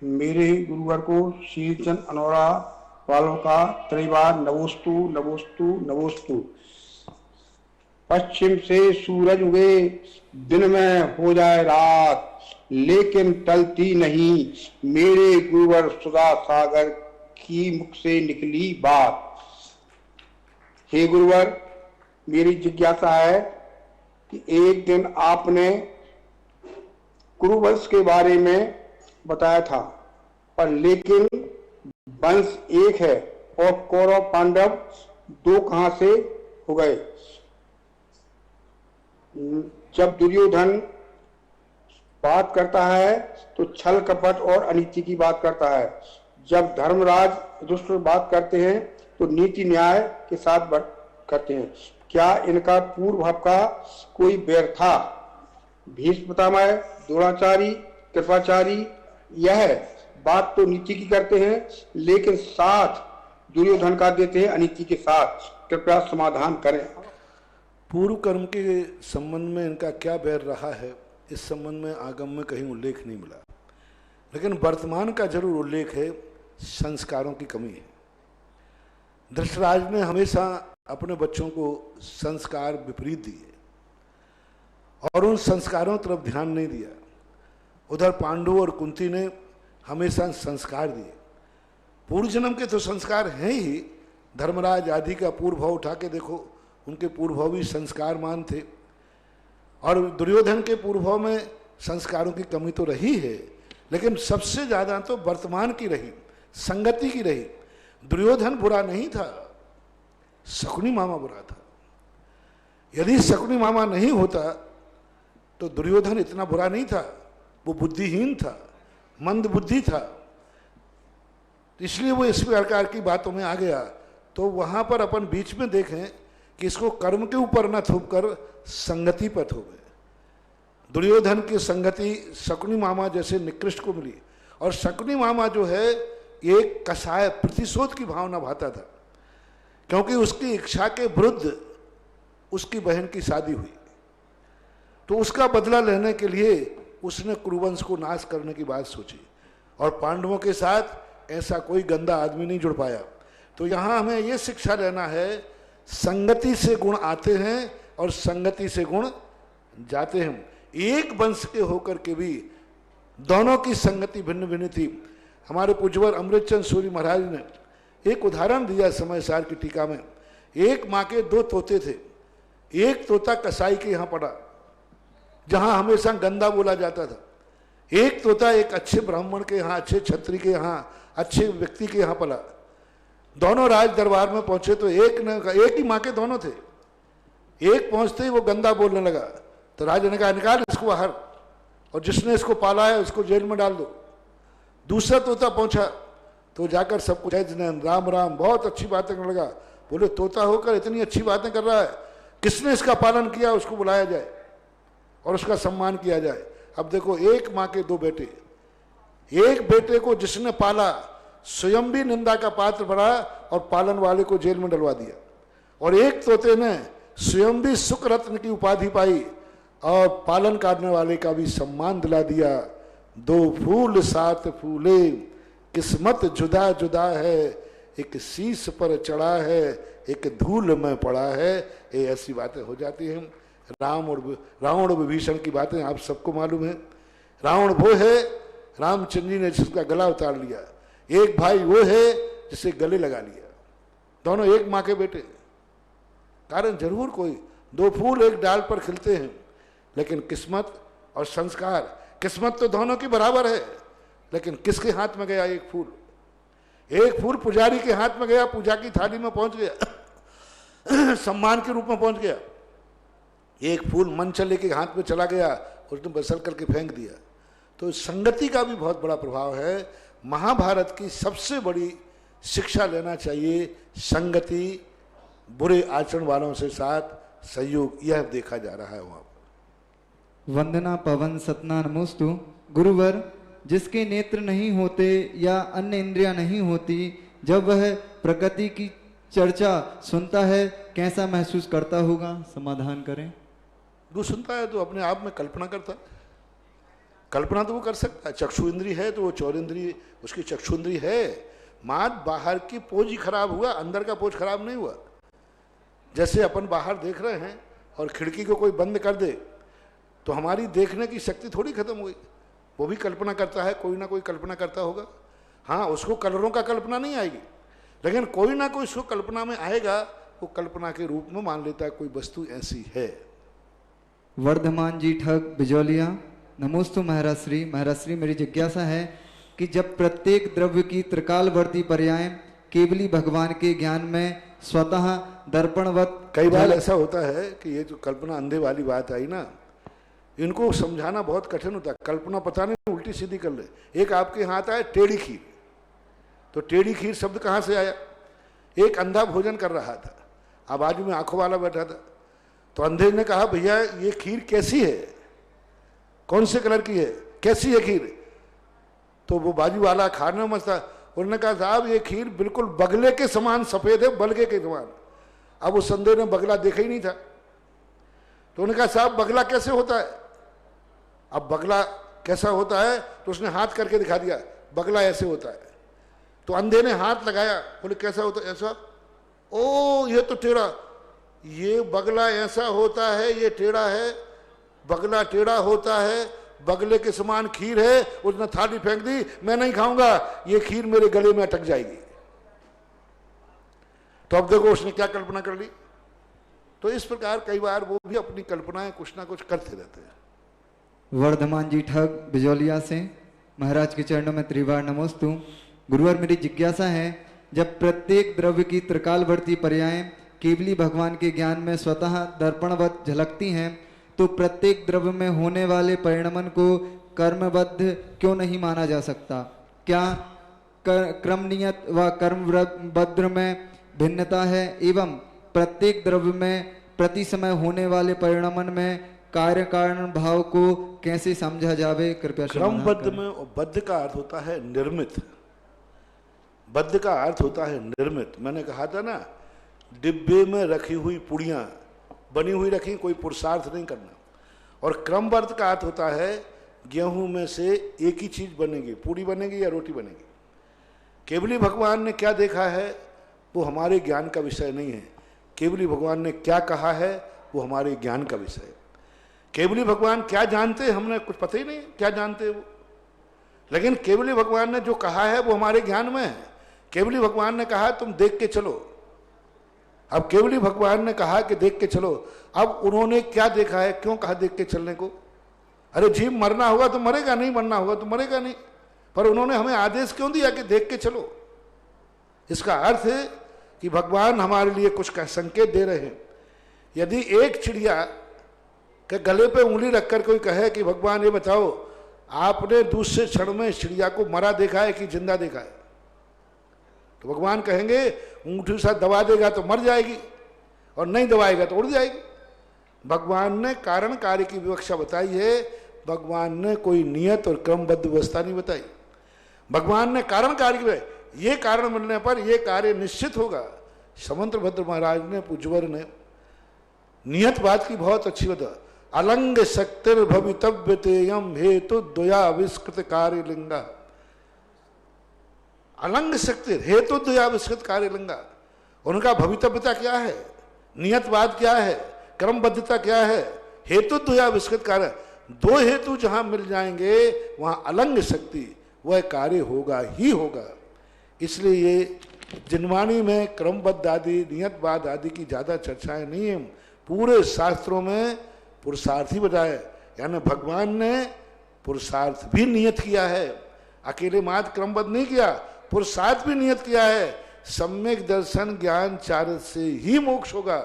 मेरे गुरुवर को श्रीचंद अनोरा वालों का त्रिवार नमोस्तु नमोस्तु नमोस्तु। पश्चिम से सूरज उगे, दिन में हो जाए रात, लेकिन टलती नहीं मेरे गुरुवर सुधा सागर की मुख से निकली बात। हे गुरुवर, मेरी जिज्ञासा है कि एक दिन आपने कुरुवंश के बारे में बताया था, पर लेकिन वंश एक है और कौरव पांडव दो कहां से हो गए। जब दुर्योधन बात करता है तो छल कपट और अनीति की बात करता है, जब धर्मराज दुष्ट बात करते हैं तो नीति न्याय के साथ करते हैं। क्या इनका पूर्व भाव का कोई बैर था? भीष्म पितामह, द्रोणाचार्य, कृपाचार्य यह बात तो नीति की करते हैं, लेकिन साथ दुर्योधन का देते हैं अनीति के साथ। कृपया समाधान करें। पूर्व कर्म के संबंध में इनका क्या बैर रहा है, इस संबंध में आगम में कहीं उल्लेख नहीं मिला, लेकिन वर्तमान का जरूर उल्लेख है। संस्कारों की कमी है। धृतराज ने हमेशा अपने बच्चों को संस्कार विपरीत दिए और उन संस्कारों तरफ ध्यान नहीं दिया। उधर पांडु और कुंती ने हमेशा संस्कार दिए। पूर्व जन्म के तो संस्कार हैं ही। धर्मराज आदि का पूर्व भाव उठा के देखो, उनके पूर्व भाव भी संस्कारमान थे, और दुर्योधन के पूर्व भाव में संस्कारों की कमी तो रही है, लेकिन सबसे ज्यादा तो वर्तमान की रही, संगति की रही। दुर्योधन बुरा नहीं था, शकुनी मामा बुरा था। यदि शकुनी मामा नहीं होता तो दुर्योधन इतना बुरा नहीं था। वो बुद्धिहीन था, मंद बुद्धि था, इसलिए वो इस प्रकार की बातों में आ गया। तो वहां पर अपन बीच में देखें कि इसको कर्म के ऊपर न थोप कर संगति पर थोपे। दुर्योधन की संगति शकुनी मामा जैसे निकृष्ट को मिली, और शकुनी मामा जो है एक कसाय प्रतिशोध की भावना भाता था, क्योंकि उसकी इच्छा के विरुद्ध उसकी बहन की शादी हुई। तो उसका बदला लेने के लिए उसने कुरुवंश को नाश करने की बात सोची, और पांडवों के साथ ऐसा कोई गंदा आदमी नहीं जुड़ पाया। तो यहाँ हमें ये शिक्षा लेना है, संगति से गुण आते हैं और संगति से गुण जाते हैं। एक वंश के होकर के भी दोनों की संगति भिन्न भिन्न थी। हमारे पूज्यवर अमृतचंद सूरी महाराज ने एक उदाहरण दिया समय सार की टीका में। एक माँ के दो तोते थे। एक तोता कसाई के यहाँ पड़ा, जहां हमेशा गंदा बोला जाता था। एक तोता एक अच्छे ब्राह्मण के यहाँ, अच्छे छत्री के यहाँ, अच्छे व्यक्ति के यहाँ पला। दोनों राज दरबार में पहुंचे तो एक ही माँ के दोनों थे। एक पहुंचते ही वो गंदा बोलने लगा, तो राजा ने कहा निकाल इसको बाहर, और जिसने इसको पाला है उसको जेल में डाल दो। दूसरा तोता पहुंचा तो जाकर सब कुछ राम राम बहुत अच्छी बातें करने लगा। बोले तोता होकर इतनी अच्छी बातें कर रहा है, किसने इसका पालन किया उसको बुलाया जाए और उसका सम्मान किया जाए। अब देखो, एक माँ के दो बेटे, एक बेटे को जिसने पाला स्वयं भी निंदा का पात्र बना और पालन वाले को जेल में डलवा दिया, और एक तोते ने स्वयं भी सुख रत्न की उपाधि पाई और पालन करने वाले का भी सम्मान दिला दिया। दो फूल साथ फूले, किस्मत जुदा जुदा है, एक शीश पर चढ़ा है, एक धूल में पड़ा है। ये ऐसी बातें हो जाती हैं। रावण और विभीषण की बातें आप सबको मालूम है। रावण वो है रामचंद्र जी ने जिसका गला उतार लिया, एक भाई वो है जिसे गले लगा लिया। दोनों एक माँ के बेटे। कारण जरूर कोई, दो फूल एक डाल पर खिलते हैं, लेकिन किस्मत और संस्कार, किस्मत तो दोनों की बराबर है, लेकिन किसके हाथ में गया एक फूल? एक फूल पुजारी के हाथ में गया, पूजा की थाली में पहुंच गया, सम्मान के रूप में पहुंच गया। एक फूल मनचले के हाथ में चला गया, उसने बसल करके फेंक दिया। तो संगति का भी बहुत बड़ा प्रभाव है। महाभारत की सबसे बड़ी शिक्षा लेना चाहिए, संगति, बुरे आचरण वालों से साथ सहयोग, यह देखा जा रहा है वहां पर। वंदना पवन सतना नमोस्तु। गुरुवर, जिसके नेत्र नहीं होते या अन्य इंद्रियां नहीं होती, जब वह प्रकृति की चर्चा सुनता है कैसा महसूस करता होगा? समाधान करें। जो सुनता है तो अपने आप में कल्पना करता है। कल्पना तो वो कर सकता है, चक्षु इंद्री है तो वो चौर इंद्री, उसकी चक्षु इंद्री है। मात बाहर की पोज ही खराब हुआ, अंदर का पोज खराब नहीं हुआ। जैसे अपन बाहर देख रहे हैं और खिड़की को कोई बंद कर दे तो हमारी देखने की शक्ति थोड़ी खत्म हुई। वो भी कल्पना करता है, कोई ना कोई कल्पना करता होगा। हाँ, उसको कलरों का कल्पना नहीं आएगी, लेकिन कोई ना कोई उसको कल्पना में आएगा, वो कल्पना के रूप में मान लेता है कोई वस्तु ऐसी है। वर्धमान जी ठग बिजौलिया नमोस्तु महाराज श्री। महाराज श्री, मेरी जिज्ञासा है कि जब प्रत्येक द्रव्य की त्रिकालवर्ती पर्याय केवली भगवान के ज्ञान में स्वतः दर्पणवत, कई बार ऐसा होता है कि ये जो कल्पना अंधे वाली बात आई ना, इनको समझाना बहुत कठिन होता है। कल्पना पता नहीं उल्टी सीधी कर ले। एक आपके हाथ आए टेढ़ी खीर, तो टेढ़ी खीर शब्द कहाँ से आया? एक अंधा भोजन कर रहा था, अब बाजू में आंखों वाला बैठा था, तो अंधे ने कहा भैया ये खीर कैसी है, कौन से कलर की है, कैसी है खीर? तो वो बाजू वाला खाना मस्ता, उन्होंने कहा साहब ये खीर बिल्कुल बगले के समान सफेद है, बलगे के समान। अब उस अंधे ने बगला देखा ही नहीं था, तो उन्होंने कहा साहब बगला कैसे होता है? अब बगला कैसा होता है तो उसने हाथ करके दिखा दिया, बगला ऐसे होता है। तो अंधे ने हाथ लगाया, बोले कैसा होता है? ऐसा। ओ ये तो टेढ़ा, ये बगला ऐसा होता है, ये टेढ़ा है, बगला टेढ़ा होता है, बगले के समान खीर है। उसने थाली फेंक दी, मैं नहीं खाऊंगा, ये खीर मेरे गले में अटक जाएगी। तो अब देखो उसने क्या कल्पना कर ली। तो इस प्रकार कई बार वो भी अपनी कल्पनाएं कुछ ना कुछ करते रहते हैं। वर्धमान जी ठग बिजौलिया से। महाराज के चरणों में त्रिवार नमोस्तु। गुरुवर, मेरी जिज्ञासा है, जब प्रत्येक द्रव्य की त्रिकालवर्ती पर्याय केवली भगवान के ज्ञान में स्वतः दर्पणवत झलकती हैं, तो प्रत्येक द्रव्य में होने वाले परिणमन को कर्मबद्ध क्यों नहीं माना जा सकता? क्या क्रमनियत व कर्मबद्ध में भिन्नता है? एवं प्रत्येक द्रव्य में प्रति समय होने वाले परिणमन में कार्य कारण भाव को कैसे समझा जावे? कृपया क्रमबद्ध में, और बद्ध का अर्थ होता है निर्मित, बद्ध का अर्थ होता है निर्मित। मैंने कहा था ना, डिब्बे में रखी हुई पुड़ियां बनी हुई रखी, कोई पुरुषार्थ नहीं करना। और क्रमबद्ध का अर्थ होता है गेहूं में से एक ही चीज बनेगी, पूड़ी बनेगी या रोटी बनेगी। केवली भगवान ने क्या देखा है वो हमारे ज्ञान का विषय नहीं है। केवली भगवान ने क्या कहा है वो हमारे ज्ञान का विषय है। केवली भगवान क्या जानते हैं हमने कुछ पता ही नहीं क्या जानते हैं वो, लेकिन केवली भगवान ने जो कहा है वो हमारे ज्ञान में है। केवली भगवान ने कहा तुम देख के चलो। अब केवली भगवान ने कहा कि देख के चलो, अब उन्होंने क्या देखा है, क्यों कहा देख के चलने को? अरे जीव मरना होगा तो मरेगा, नहीं मरना होगा तो मरेगा नहीं, पर उन्होंने हमें आदेश क्यों दिया कि देख के चलो? इसका अर्थ है कि भगवान हमारे लिए कुछ का संकेत दे रहे हैं। यदि एक चिड़िया के गले पे उंगली रखकर कोई कहे कि भगवान ये बताओ आपने दूसरे क्षण में चिड़िया को मरा देखा है कि जिंदा देखा है, तो भगवान कहेंगे ऊँटी सा दबा देगा तो मर जाएगी और नहीं दबाएगा तो उड़ जाएगी। भगवान ने कारण कार्य की विवक्षा बताई है, भगवान ने कोई नियत और क्रमबद्ध व्यवस्था नहीं बताई। भगवान ने कारण कार्य की, ये कारण मिलने पर ये कार्य निश्चित होगा। समंत्र भद्र महाराज ने, पूज्यवर ने नियत बात की बहुत अच्छी बता, अलंग शक्तिर भवितव्य तेयम हेतु द्वया विस्कृत कार्य लिंगा। अलंग शक्ति हेतु द्वया विस्कृत कार्य लिंगा, उनका भवितव्यता क्या है, नियतवाद क्या है, क्रमबद्धता क्या है, हेतु द्वया विस्कृत कार्य। दो हेतु जहां मिल जाएंगे वहां अलंग शक्ति वह कार्य होगा ही होगा। इसलिए ये जिनवाणी में क्रमबद्ध आदि नियतवाद आदि की ज़्यादा चर्चाएं नहीं है। पूरे शास्त्रों में पुरुषार्थ ही बताया, यानी भगवान ने पुरुषार्थ भी नियत किया है, अकेले मात्र क्रमबद्ध नहीं किया, पुरुषार्थ भी नियत किया है। सम्यक दर्शन ज्ञान चार से ही मोक्ष होगा,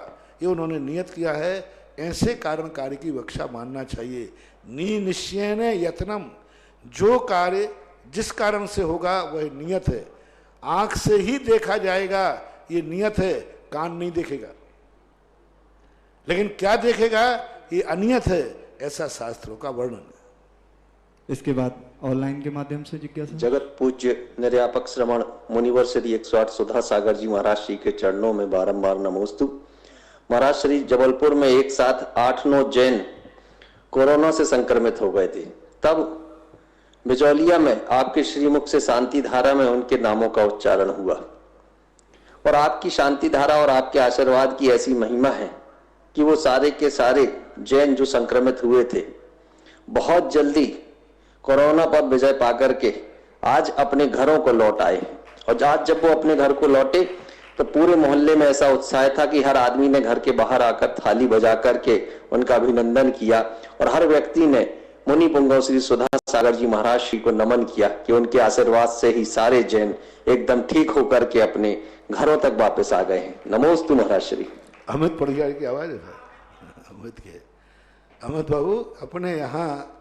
ये उन्होंने नियत किया है। ऐसे कारण कार्य की रक्षा मानना चाहिए। निश्चयन यत्नम, जो कार्य जिस कारण से होगा वह नियत है। आंख से ही देखा जाएगा ये नियत है, कान नहीं देखेगा, लेकिन क्या देखेगा ये अनियत है, ऐसा शास्त्रों का वर्णन है। इसके बाद ऑनलाइन के माध्यम से जिज्ञासा। जगत पूज्य निर्यापक श्रमण मुनिवर श्री 108 सुधा सागर जी महाराज श्री के चरणों में बारंबार नमोस्तु। महाराज श्री जबलपुर में एक साथ 8-9 जैन कोरोना से संक्रमित हो गए थे। तब बिजौलिया में आपके श्रीमुख से शांति धारा में उनके नामों का उच्चारण हुआ और आपकी शांति धारा और आपके आशीर्वाद की ऐसी महिमा है कि वो सारे के सारे जैन जो संक्रमित हुए थे बहुत जल्दी कोरोना पर विजय पाकर के आज अपने घरों को लौट आए। और आज जब वो अपने घर को लौटे तो पूरे मोहल्ले में ऐसा उत्साह था कि हर आदमी ने घर के बाहर आकर थाली बजा करके उनका अभिनंदन किया और हर व्यक्ति ने मुनि पुंगव श्री सुधा सागर जी महाराज श्री को नमन किया कि उनके आशीर्वाद से ही सारे जैन एकदम ठीक होकर के अपने घरों तक वापस आ गए हैं। नमोस्तु महाराज श्री। अमित पड़ियार की आवाज है अमित के। अमित बाबू अपने यहाँ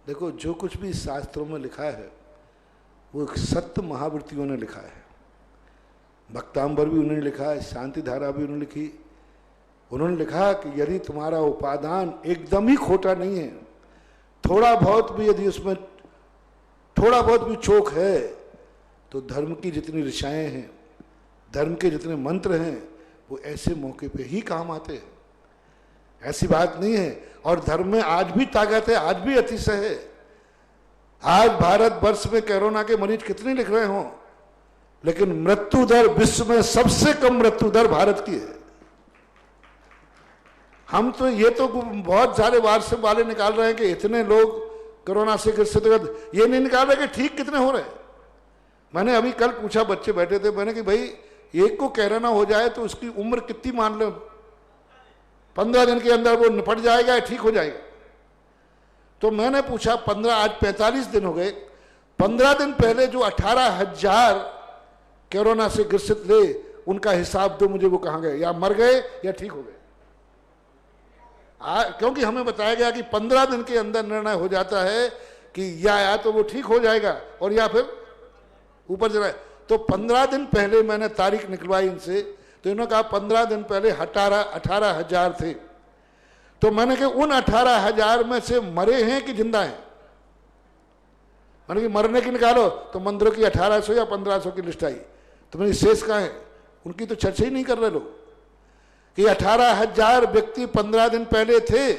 देखो, जो कुछ भी शास्त्रों में लिखा है वो सत्य महावृत्तियों ने लिखा है। भक्तांबर भी उन्होंने लिखा है, शांति धारा भी उन्होंने लिखी। उन्होंने लिखा कि यदि तुम्हारा उपादान एकदम ही खोटा नहीं है, थोड़ा बहुत भी यदि उसमें थोड़ा बहुत भी चोक है, तो धर्म की जितनी ऋचाएँ हैं, धर्म के जितने मंत्र हैं, वो ऐसे मौके पे ही काम आते हैं। ऐसी बात नहीं है। और धर्म में आज भी ताकत है, आज भी अतिशय है। आज भारत वर्ष में कोरोना के मरीज कितने लिख रहे हों, लेकिन मृत्यु दर विश्व में सबसे कम मृत्यु दर भारत की है। हम तो ये तो बहुत सारे वार्षिक वाले निकाल रहे हैं कि इतने लोग कोरोना से ग्रसित, ये नहीं निकाल रहे कि ठीक कितने हो रहे हैं। मैंने अभी कल पूछा, बच्चे बैठे थे, मैंने कि भाई एक को कोरोना हो जाए तो उसकी उम्र कितनी मान लो, 15 दिन के अंदर वो निपट जाएगा या ठीक हो जाएगा? तो मैंने पूछा 15, आज 45 दिन हो गए, 15 दिन पहले जो 18,000 कोरोना से ग्रसित थे उनका हिसाब दो मुझे, वो कहाँ गए, या मर गए या ठीक हो गए? क्योंकि हमें बताया गया कि 15 दिन के अंदर निर्णय हो जाता है कि या तो वो ठीक हो जाएगा और या फिर ऊपर चला। तो 15 दिन पहले मैंने तारीख निकलवाई इनसे, तो इन्होंने कहा 15 दिन पहले 18,000 थे। तो मैंने कहा उन 18,000 में से मरे हैं कि जिंदा हैं? मैंने कि मरने की निकालो तो मंदिरों की 1800 या 1500 की लिस्ट आई, तो मेरी शेष कहाँ है? उनकी तो चर्चा ही नहीं कर रहे लोग कि 18,000 व्यक्ति 15 दिन पहले थे,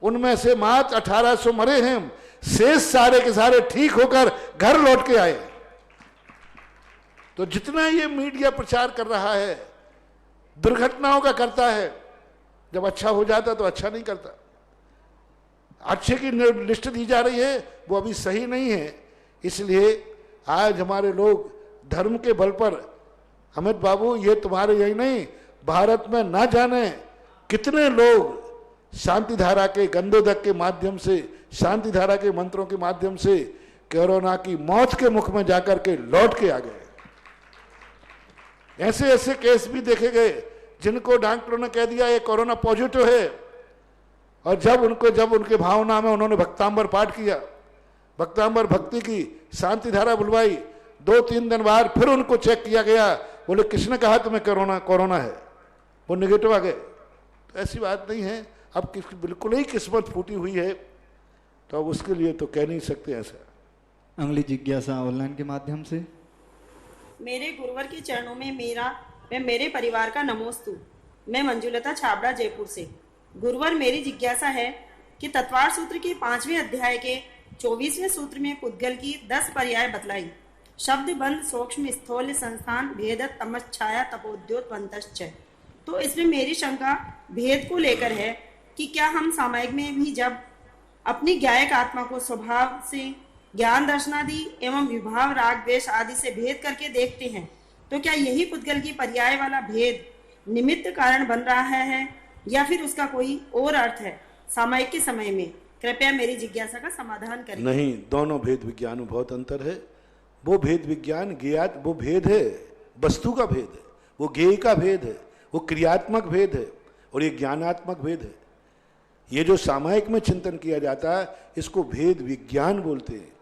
उनमें से मात्र 1800 मरे हैं, शेष सारे के सारे ठीक होकर घर लौट के आए। तो जितना ये मीडिया प्रचार कर रहा है, दुर्घटनाओं का करता है, जब अच्छा हो जाता तो अच्छा नहीं करता। अच्छे की लिस्ट दी जा रही है, वो अभी सही नहीं है। इसलिए आज हमारे लोग धर्म के बल पर, अमित बाबू ये तुम्हारे यही नहीं, भारत में ना जाने कितने लोग शांति धारा के गंधोदक के माध्यम से, शांति धारा के मंत्रों के माध्यम से कोरोना की मौत के मुख में जाकर के लौट के आ गए। ऐसे ऐसे केस भी देखे गए जिनको डॉक्टरों ने कह दिया ये कोरोना पॉजिटिव है, और जब उनके भावना में उन्होंने भक्तांबर पाठ किया, भक्तांबर भक्ति की, शांति धारा बुलवाई, 2-3 दिन बाद फिर उनको चेक किया गया, बोले किसने कहा तुम्हें कोरोना है, वो निगेटिव आ गए। तो ऐसी बात नहीं है। अब बिल्कुल ही किस्मत फूटी हुई है, तो अब उसके लिए तो कह नहीं सकते ऐसा। अगली जिज्ञासा ऑनलाइन के माध्यम से। मेरे गुरुवर के चरणों में मेरे परिवार का नमोस्तु। मैं मंजुलता छाबड़ा जयपुर से। गुरुवर, मेरी जिज्ञासा है कि तत्वार सूत्र के 5वें अध्याय के 24वें सूत्र में पुद्गल की 10 पर्याय बतलाई। शब्द बंध सूक्ष्म स्थूल संस्थान भेद तमच्छाया तपोद्योतवंतश्च। तो इसमें मेरी शंका भेद को लेकर है कि क्या हम सामायिक में भी जब अपनी ज्ञायक आत्मा को स्वभाव से ज्ञान दर्शनादि एवं विभाव राग द्वेष आदि से भेद करके देखते हैं, तो क्या यही पुद्गल की पर्याय वाला भेद निमित्त कारण बन रहा है या फिर उसका कोई और अर्थ है? सामायिक के समय में कृपया मेरी जिज्ञासा का समाधान करें। नहीं, दोनों भेद विज्ञान में बहुत अंतर है। वो भेद विज्ञान ज्ञात, वो भेद है वस्तु का भेद है, वो ज्ञेय का भेद है, वो क्रियात्मक भेद है, और ये ज्ञानात्मक भेद है। ये जो सामायिक में चिंतन किया जाता है इसको भेद विज्ञान बोलते हैं।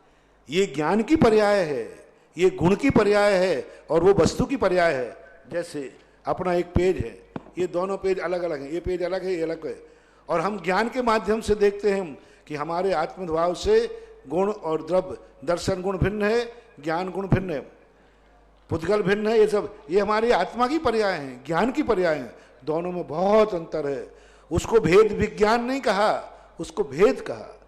ये ज्ञान की पर्याय है, ये गुण की पर्याय है, और वो वस्तु की पर्याय है। जैसे अपना एक पेज है, ये दोनों पेज अलग अलग हैं, ये पेज अलग है, ये अलग है, और हम ज्ञान के माध्यम से देखते हैं कि हमारे आत्मभाव से गुण और द्रव्य, दर्शन गुण भिन्न है, ज्ञान गुण भिन्न है, पुद्गल भिन्न है, ये सब ये हमारी आत्मा की पर्याय हैं, ज्ञान की पर्याय हैं। दोनों में बहुत अंतर है। उसको भेद विज्ञान नहीं कहा, उसको भेद कहा।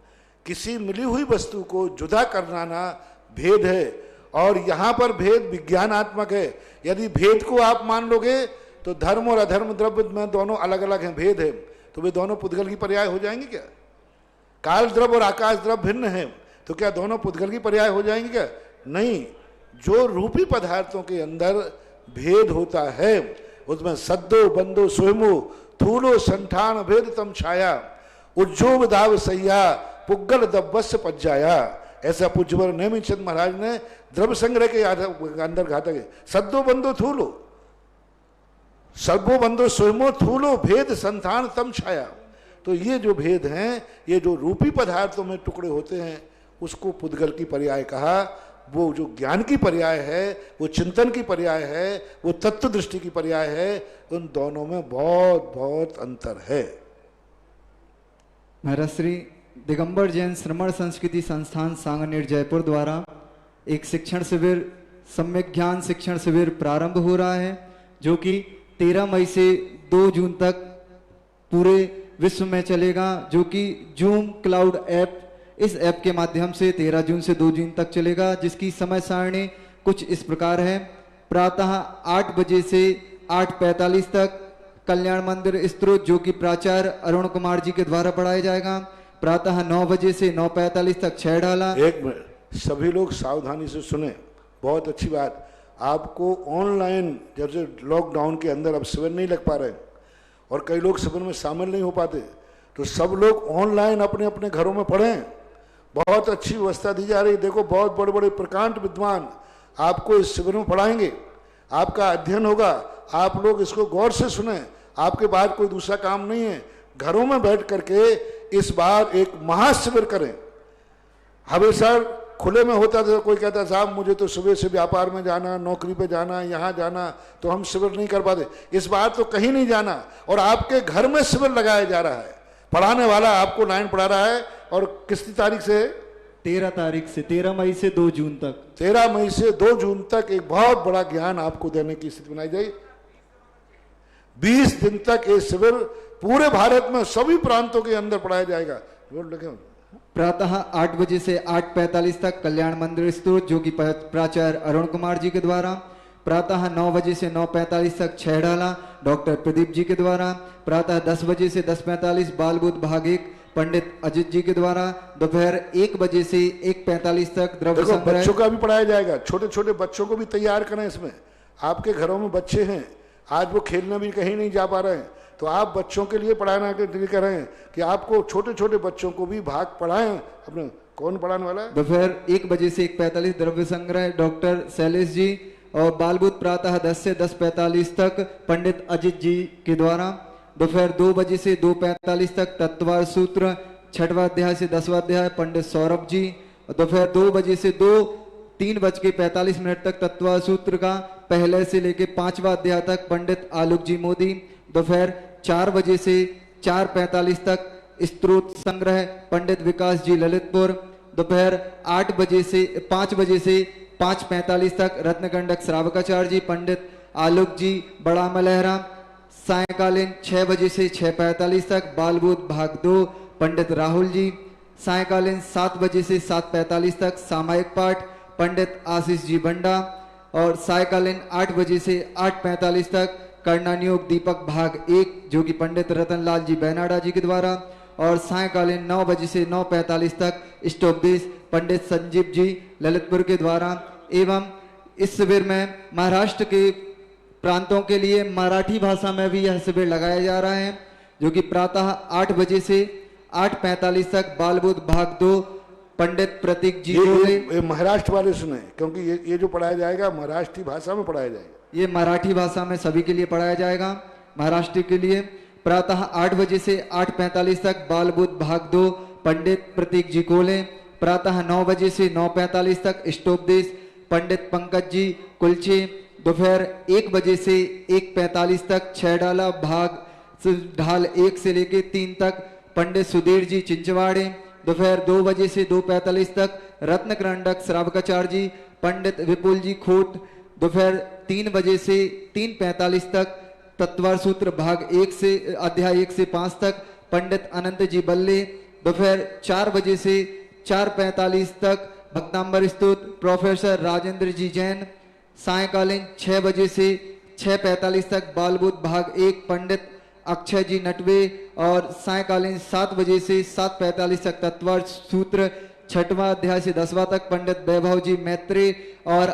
किसी मिली हुई वस्तु को जुदा करना भेद है, और यहाँ पर भेद विज्ञानात्मक है। यदि भेद को आप मान लोगे तो धर्म और अधर्म द्रव्य में दोनों अलग अलग हैं, भेद है, तो वे दोनों पुद्गल की पर्याय हो जाएंगे क्या? काल द्रव्य और आकाश द्रव्य भिन्न है, तो क्या दोनों पुद्गल की पर्याय हो जाएंगे क्या? नहीं। जो रूपी पदार्थों के अंदर भेद होता है उसमें सद्दो बंदो स्वयमो थूलो संठान भेद तम छाया उज्जोग दाव सैया पुग्गल दब्बस पज्जाया। ऐसा पूज्यवर नेमिचंद महाराज ने द्रव्य संग्रह के अंदर घातक है। सद्दो बंदो थूलो, सर्वो बंदो स्वयमो थूलो भेद संतान तम छाया। तो ये जो भेद हैं, ये जो रूपी पदार्थों में टुकड़े होते हैं, उसको पुद्गल की पर्याय कहा। वो जो ज्ञान की पर्याय है, वो चिंतन की पर्याय है, वो तत्व दृष्टि की पर्याय है। उन दोनों में बहुत बहुत अंतर है। महाराज श्री दिगंबर जैन श्रमण संस्कृति संस्थान सांगनेर जयपुर द्वारा एक शिक्षण शिविर, सम्यक ज्ञान शिक्षण शिविर प्रारंभ हो रहा है, जो कि 13 मई से 2 जून तक पूरे विश्व में चलेगा, जो कि जूम क्लाउड ऐप, इस ऐप के माध्यम से 13 जून से 2 जून तक चलेगा, जिसकी समय सारणी कुछ इस प्रकार है। प्रातः 8 बजे से 8:45 तक कल्याण मंदिर स्तोत्र, जो कि प्राचार्य अरुण कुमार जी के द्वारा पढ़ाया जाएगा। प्रातः 9 बजे से 9:45 तक 6 डाला। एक मिनट, सभी लोग सावधानी से सुने, बहुत अच्छी बात। आपको ऑनलाइन, जब से लॉकडाउन के अंदर अब शिविर नहीं लग पा रहे और कई लोग शिविर में शामिल नहीं हो पाते, तो सब लोग ऑनलाइन अपने अपने घरों में पढ़ें। बहुत अच्छी व्यवस्था दी जा रही है। देखो, बहुत बड़े बड़े प्रकांड विद्वान आपको इस शिविर में पढ़ाएंगे, आपका अध्ययन होगा। आप लोग इसको गौर से सुने, आपके बाद कोई दूसरा काम नहीं है। घरों में बैठ करके इस बार एक महाशिविर करें। हमेशा खुले में होता था, कोई कहता साहब मुझे तो सुबह से व्यापार में जाना, नौकरी पे जाना, यहाँ जाना, तो हम शिविर नहीं कर पाते। इस बार तो कहीं नहीं जाना, और आपके घर में शिविर लगाया जा रहा है। पढ़ाने वाला आपको लाइन पढ़ा रहा है। और कितनी तारीख से? 13 तारीख से, 13 मई से 2 जून तक। 13 मई से 2 जून तक एक बहुत बड़ा ज्ञान आपको देने की स्थिति बनाई जाए। 20 दिन तक ये शिविर पूरे भारत में सभी प्रांतों के अंदर पढ़ाया जाएगा। प्रातः 8 बजे से 8:45 तक कल्याण मंदिर स्तोत्र, जो कि प्राचार्य अरुण कुमार जी के द्वारा। प्रातः 9 बजे से 9:45 तक 6 डाला डॉक्टर प्रदीप जी के द्वारा। प्रातः 10 बजे से 10:45 बाल बुद्ध भाग 1 पंडित अजित जी के द्वारा। दोपहर 1 बजे से 1:45 तक द्रव्य संग्रह। बच्चों का भी पढ़ाया जाएगा। छोटे छोटे बच्चों को भी तैयार करें इसमें। आपके घरों में बच्चे हैं, आज वो खेलने भी कहीं नहीं जा पा रहे हैं, तो आप बच्चों के लिए पढ़ाना के लिए करें कि आपको छोटे छोटे बच्चों को भी भाग पढ़ाएं। अपने कौन पढ़ाने वाला है? दोपहर 1 बजे से 1:45 द्रव्य संग्रह डॉक्टर शैलेश जी, और बालबुद्ध प्रातः 10 से 10:45 तक पंडित अजित जी के द्वारा। दोपहर 2 बजे से 2:45 तक तत्वार सूत्र 6वां अध्याय से 10वां अध्याय पंडित सौरभ जी। दोपहर 2 बजे से 3:45 तक तत्वार सूत्र का पहले से लेके 5वां अध्याय तक पंडित आलोक जी मोदी। दोपहर 4 बजे से 4:45 तक स्तोत्र संग्रह पंडित विकास जी ललितपुर। दोपहर 5 बजे से 5:45 तक रत्नकंडक श्रावकाचार्य जी पंडित आलोक जी बड़ा मलहरा। सायकालीन 6 बजे से 6:45 तक बालबुद्ध भाग 2 पंडित राहुल जी। सायकालीन 7 बजे से 7:45 तक सामायिक पाठ पंडित आशीष जी बंडा। और सायकालीन 8 बजे से 8:45 तक कर्णानुयोग दीपक भाग 1, जो कि पंडित रतनलाल जी बैनाडा जी के द्वारा। और सायकालीन 9 बजे से 9:45 तक इष्टोपदेश पंडित संजीव जी ललितपुर के द्वारा। एवं इस शिविर में महाराष्ट्र के प्रांतों के लिए मराठी भाषा में भी यह शिविर लगाया जा रहा है, जो कि प्रातः 8 बजे से 8:45 तक बालबुद्ध भाग 2 पंडित प्रतीक जी ये महाराष्ट्र वाले सुने, क्योंकि ये जो पढ़ाया जाएगा महाराष्ट्री भाषा में पढ़ाया जाएगा। ये मराठी भाषा में सभी के लिए पढ़ाया जाएगा। महाराष्ट्र के लिए प्रातः 8 बजे से 8:45 तक बालबुद्ध भाग 2 पंडित प्रतीक जी कोले, प्रातः 9 बजे से 9:45 तक इष्टोपदेश पंडित पंकज जी कुलचे, दोपहर 1 बजे से 1:45 तक 6 डाला भाग ढाल 1 से लेके 3 तक पंडित सुधीर जी चिंचवाड़े, दोपहर 2 बजे से 2:45 तक रत्न करंडक श्रावकाचार्य जी पंडित विपुल जी खोट, दोपहर 3 बजे से 3:45 तक तत्वार सूत्र भाग 1 से अध्याय 1 से 5 तक पंडित अनंत जी बल्ले, दोपहर 4 बजे से 4:45 तक भक्तांबर स्तोत्र प्रोफेसर राजेंद्र जी जैन, सायकालीन 6 बजे से 6:45 तक बालबुद्ध भाग 1 पंडित अक्षय जी नटवे और सायकालीन 7 बजे से 7:45 तक तत्वार सूत्र 6वां अध्याय से 10वां तक पंडित वैभव जी मैत्रे और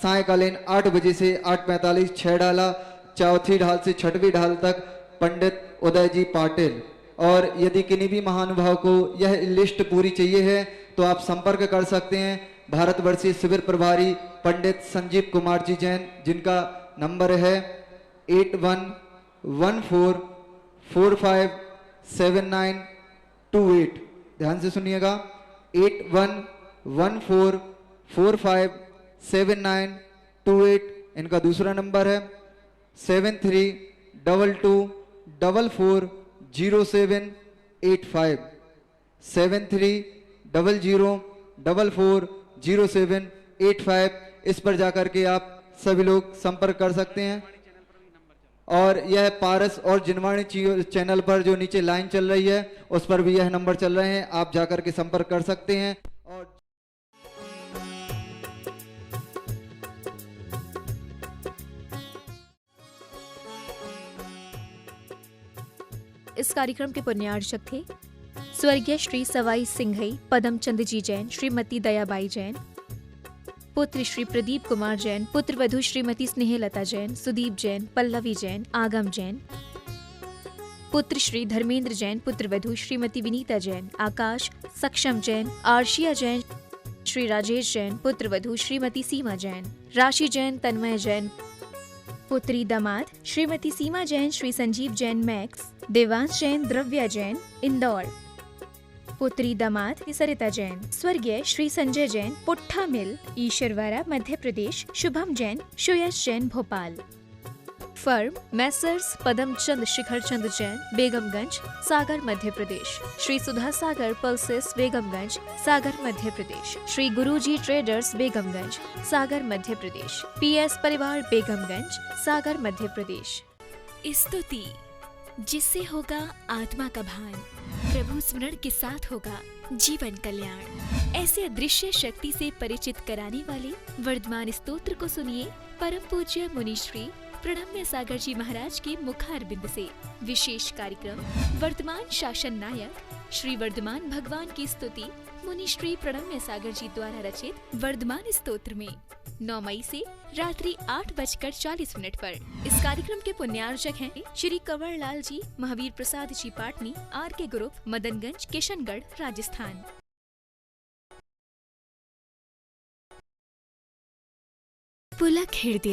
सायकालीन 8 बजे से 8:45 6 ढाला चौथी ढाल से 6वीं ढाल तक पंडित उदय जी पाटिल। और यदि किन्हीं भी महानुभाव को यह लिस्ट पूरी चाहिए है तो आप संपर्क कर सकते हैं भारतवर्षीय शिविर प्रभारी पंडित संजीव कुमार जी जैन, जिनका नंबर है 8114457928। ध्यान से सुनिएगा, 8114457928। इनका दूसरा नंबर है 7322440785 7300440785। इस पर जाकर के आप सभी लोग संपर्क कर सकते हैं। और यह पारस और जिनवाणी चैनल पर जो नीचे लाइन चल रही है उस पर भी यह नंबर चल रहे हैं, आप जाकर के संपर्क कर सकते हैं। और इस कार्यक्रम के पुण्यार्चक थे स्वर्गीय श्री सवाई सिंघई पदम चंद जी जैन, श्रीमती दयाबाई जैन, पुत्र श्री प्रदीप कुमार जैन, पुत्र वधु श्रीमती स्नेहलता जैन, सुदीप जैन, पल्लवी जैन, आगम जैन, पुत्र श्री धर्मेंद्र जैन, पुत्र वधु श्रीमती विनीता जैन, आकाश सक्षम जैन, आर्शिया जैन, श्री राजेश जैन, पुत्र वधु श्रीमती सीमा जैन, राशि जैन, तन्मय जैन, पुत्री दामाद श्रीमती सीमा जैन, श्री संजीव जैन मैक्स, देवांश जैन, द्रव्या जैन, इंदौर, पुत्री दामाद सरिता जैन, स्वर्गीय श्री संजय जैन, पुट्ठा मिल, ईश्वरवाड़ा, मध्य प्रदेश, शुभम जैन, सुयश जैन, भोपाल। फर्म मैसर्स पदम चंद शिखर चंद जैन, बेगमगंज, सागर, मध्य प्रदेश। श्री सुधा सागर पल्सेस, बेगमगंज, सागर, मध्य प्रदेश। श्री गुरुजी ट्रेडर्स, बेगमगंज, सागर, मध्य प्रदेश। PS परिवार, बेगमगंज, सागर, मध्य प्रदेश। स्तुति जिससे होगा आत्मा का भान, प्रभु स्मरण के साथ होगा जीवन कल्याण। ऐसे अदृश्य शक्ति से परिचित कराने वाले वर्धमान स्तोत्र को सुनिए परम पूज्य मुनिश्री प्रणम्य सागर जी महाराज के मुखारबिंद से। विशेष कार्यक्रम वर्तमान शासन नायक श्री वर्धमान भगवान की स्तुति मुनिश्री प्रणम्य सागर जी द्वारा रचित वर्धमान स्तोत्र में 9 मई से रात्रि 8:40 पर। इस कार्यक्रम के पुण्यार्चक हैं श्री कंवर लाल जी, महावीर प्रसाद जी पाटनी, RK ग्रुप, मदनगंज, किशनगढ़, राजस्थान। पुलक हृदय